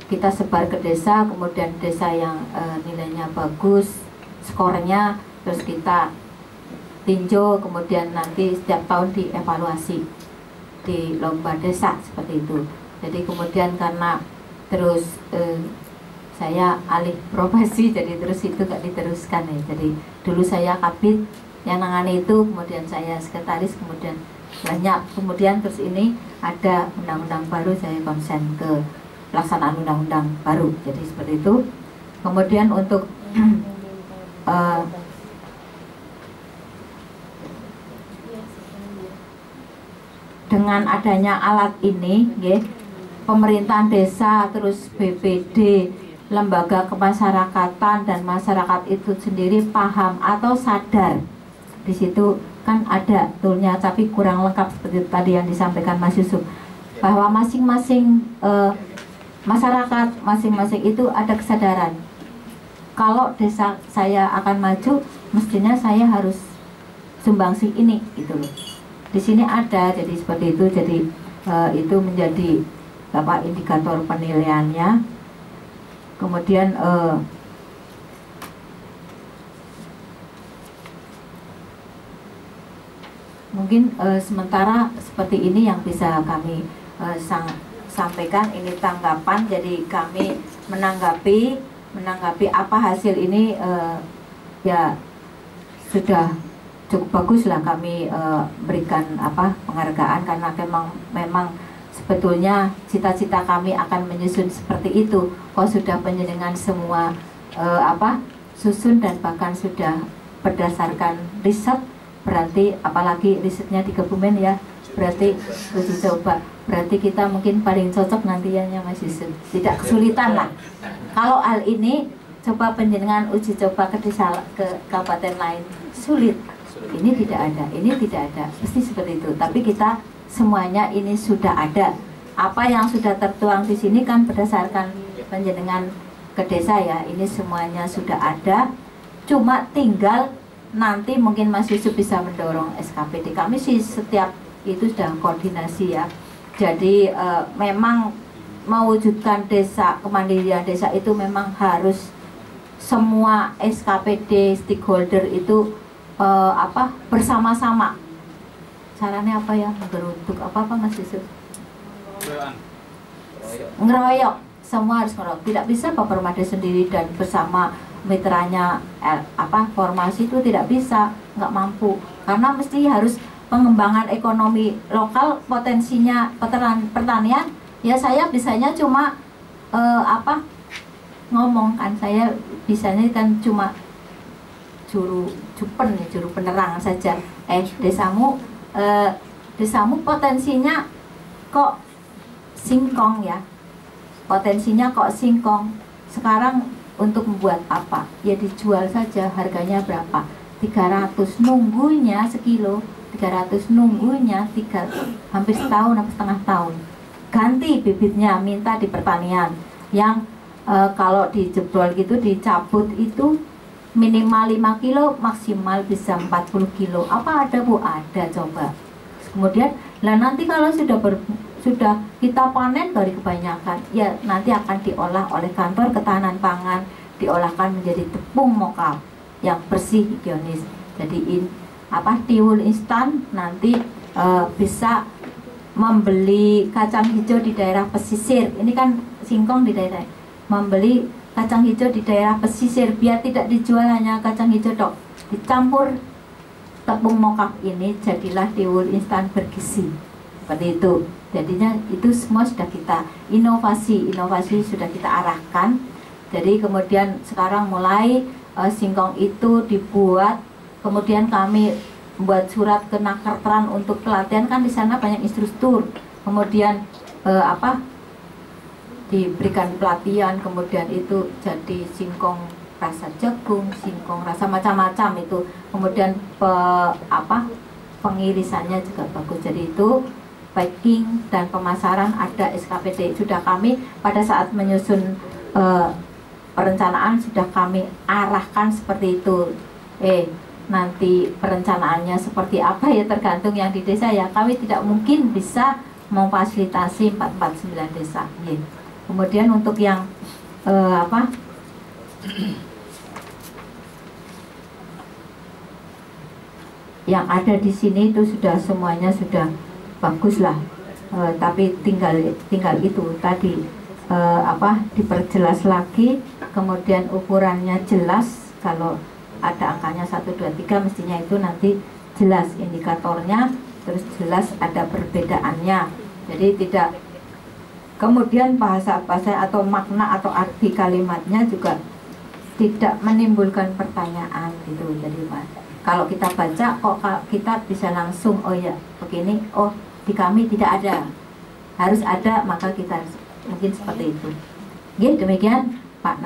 kita sebar ke desa, kemudian desa yang nilainya bagus skornya terus kita tinjau, kemudian nanti setiap tahun dievaluasi di lomba desa seperti itu. Jadi kemudian karena terus saya alih profesi, jadi terus itu gak diteruskan ya. Jadi dulu saya kabit yang nangani itu, kemudian saya sekretaris, kemudian banyak, kemudian terus ini ada undang-undang baru, saya konsen ke pelaksanaan undang-undang baru. Jadi seperti itu. Kemudian untuk dengan adanya alat ini, pemerintahan desa, terus BPD, lembaga kemasyarakatan dan masyarakat itu sendiri paham atau sadar. Di situ kan ada toolnya, tapi kurang lengkap seperti tadi yang disampaikan Mas Yusuf, bahwa masing-masing masyarakat masing-masing itu ada kesadaran. Kalau desa saya akan maju, mestinya saya harus sumbangsi ini, gitu loh. Di sini ada, jadi seperti itu. Jadi itu menjadi indikator penilaiannya. Kemudian mungkin sementara seperti ini yang bisa kami sampaikan. Ini tanggapan, jadi kami menanggapi apa hasil ini ya sudah cukup bagus lah kami berikan penghargaan, karena memang sebetulnya cita-cita kami akan menyusun seperti itu. Kok sudah penjenengan semua susun dan bahkan sudah berdasarkan riset, berarti apalagi risetnya di Kebumen ya, berarti uji coba, berarti kita mungkin paling cocok nantinya Mas Yusuf, tidak kesulitan lah. Kalau hal ini coba penjenengan uji coba ke desa, ke kabupaten lain, sulit. Ini tidak ada, ini tidak ada, pasti seperti itu. Tapi kita semuanya ini sudah ada. Apa yang sudah tertuang di sini kan berdasarkan penjenengan ke desa ya, ini semuanya sudah ada. Cuma tinggal nanti mungkin Mas Yusuf bisa mendorong SKPD. Kami sih setiap itu sudah koordinasi ya. Jadi memang mewujudkan desa, kemandirian desa itu memang harus semua SKPD stakeholder itu bersama-sama. Caranya apa ya? Beruntuk apa Mas Yusuf? Ngeroyok, semua harus ngeroyok. Tidak bisa Pak Permades sendiri dan bersama mitranya formasi itu tidak bisa, nggak mampu. Karena mesti harus pengembangan ekonomi lokal, potensinya pertanian. Ya saya bisanya cuma ngomong kan, saya bisanya kan cuma juru penerangan saja. Desamu potensinya kok singkong ya, potensinya kok singkong. Sekarang untuk membuat apa? Ya dijual saja, harganya berapa? 300, nunggunya sekilo 300, nunggunya hampir setahun, hampir setengah tahun. Ganti bibitnya, minta di pertanian yang kalau dijebrol gitu, dicabut itu minimal 5 kilo, maksimal bisa 40 kilo. Apa ada Bu? Ada, coba. Kemudian, nanti kalau sudah kita panen dari kebanyakan, ya nanti akan diolah oleh kantor ketahanan pangan, diolahkan menjadi tepung mokal yang bersih, higienis. Jadi tiwul instan nanti bisa membeli kacang hijau di daerah pesisir. Ini kan singkong di daerah, membeli kacang hijau di daerah pesisir biar tidak dijual hanya kacang hijau dok, dicampur tepung mokak, ini jadilah tiwul instan bergizi. Seperti itu. Jadinya itu semua sudah kita inovasi sudah kita arahkan. Jadi kemudian sekarang mulai singkong itu dibuat, kemudian kami membuat surat ke Nakertran untuk pelatihan, kan di sana banyak instruktur. Kemudian diberikan pelatihan, kemudian itu jadi singkong rasa jagung, singkong rasa macam-macam itu. Kemudian pengirisannya juga bagus. Jadi itu packing dan pemasaran ada SKPD. Sudah kami pada saat menyusun perencanaan sudah kami arahkan seperti itu. Nanti perencanaannya seperti apa ya tergantung yang di desa ya. Kami tidak mungkin bisa memfasilitasi 449 desa. Kemudian untuk yang yang ada di sini itu sudah semuanya sudah bagus lah, tapi tinggal itu tadi diperjelas lagi, kemudian ukurannya jelas. Kalau ada angkanya 1, 2, 3 mestinya itu nanti jelas indikatornya, terus jelas ada perbedaannya. Jadi tidak kemudian bahasa-bahasa atau makna atau arti kalimatnya juga tidak menimbulkan pertanyaan gitu. Jadi kalau kita baca kok kita bisa langsung, oh ya begini, oh di kami tidak ada, harus ada, maka kita mungkin seperti itu. Demikian Pak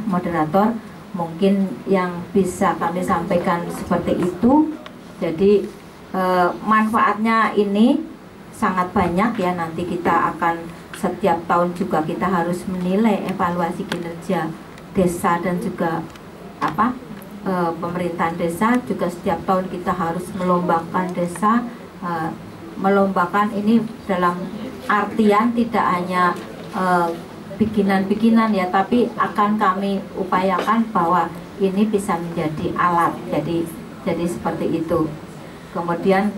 moderator, mungkin yang bisa kami sampaikan seperti itu. Jadi manfaatnya ini sangat banyak ya. Nanti kita akan setiap tahun juga kita harus menilai evaluasi kinerja desa dan juga pemerintahan desa. Juga setiap tahun kita harus melombakan desa. Melombakan ini dalam artian tidak hanya bikinan-bikinan ya, tapi akan kami upayakan bahwa ini bisa menjadi alat. Jadi seperti itu. Kemudian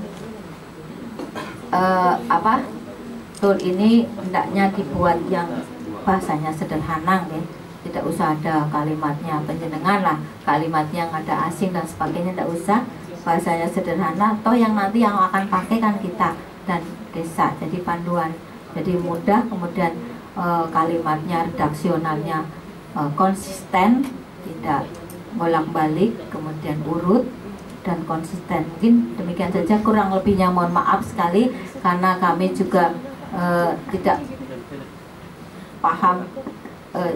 tool ini hendaknya dibuat yang bahasanya sederhana ya. Tidak usah ada kalimatnya penjenengan lah, kalimatnya yang ada asing dan sebagainya, tidak usah. Bahasanya sederhana, toh yang nanti yang akan pakai kan kita dan desa, jadi panduan, jadi mudah. Kemudian kalimatnya, redaksionalnya konsisten, tidak bolak-balik, kemudian urut dan konsisten. Mungkin demikian saja, kurang lebihnya mohon maaf sekali karena kami juga tidak paham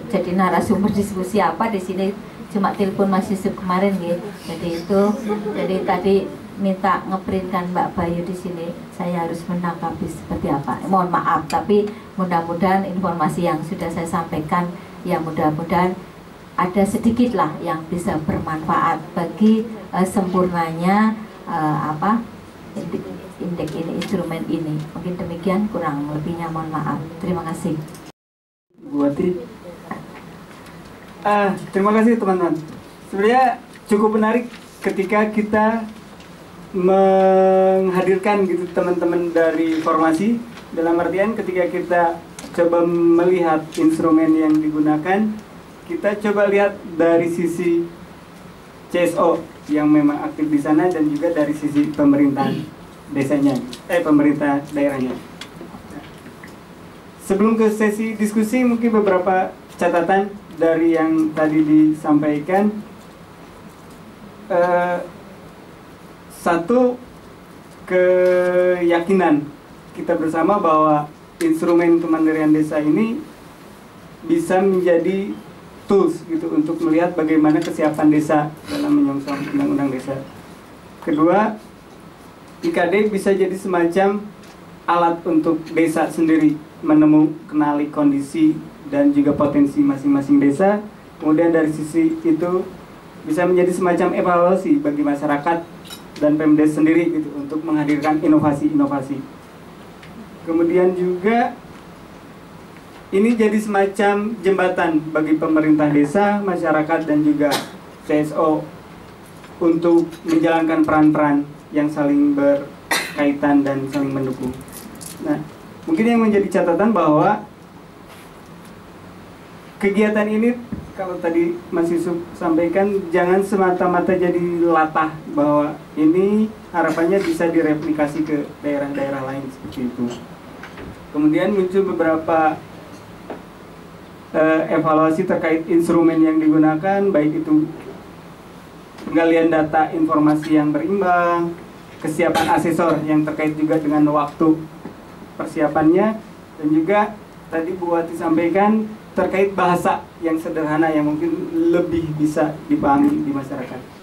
jadi narasumber diskusi apa di sini, cuma telepon Mas Yusuf kemarin gitu. Jadi tadi minta ngeprintkan Mbak Bayu di sini, saya harus menanggapi seperti apa. Mohon maaf, tapi mudah-mudahan informasi yang sudah saya sampaikan ya mudah-mudahan ada sedikit lah yang bisa bermanfaat bagi sempurnanya indeks ini, instrumen ini. Mungkin demikian, kurang lebihnya mohon maaf. Terima kasih. Bu Wati. Terima kasih teman-teman. Sebenarnya cukup menarik ketika kita menghadirkan gitu teman-teman dari formasi, dalam artian ketika kita coba melihat instrumen yang digunakan, kita coba lihat dari sisi CSO yang memang aktif di sana dan juga dari sisi pemerintahan desanya, pemerintah daerahnya. Sebelum ke sesi diskusi, mungkin beberapa catatan dari yang tadi disampaikan. Satu, keyakinan kita bersama bahwa instrumen kemandirian desa ini bisa menjadi tools gitu untuk melihat bagaimana kesiapan desa dalam menyongsong undang-undang desa. Kedua, IKD bisa jadi semacam alat untuk desa sendiri kenali kondisi dan juga potensi masing-masing desa. Kemudian dari sisi itu bisa menjadi semacam evaluasi bagi masyarakat dan Pemdes sendiri gitu untuk menghadirkan inovasi-inovasi. Kemudian juga ini jadi semacam jembatan bagi pemerintah desa, masyarakat dan juga CSO untuk menjalankan peran-peran yang saling berkaitan dan saling mendukung. Nah, mungkin yang menjadi catatan bahwa kegiatan ini, kalau tadi Mas Yusuf sampaikan, jangan semata-mata jadi latah bahwa ini harapannya bisa direplikasi ke daerah-daerah lain seperti itu. Kemudian muncul beberapa evaluasi terkait instrumen yang digunakan, baik itu penggalian data informasi yang berimbang, kesiapan asesor yang terkait juga dengan waktu persiapannya, dan juga tadi Bu Wati sampaikan terkait bahasa yang sederhana yang mungkin lebih bisa dipahami di masyarakat.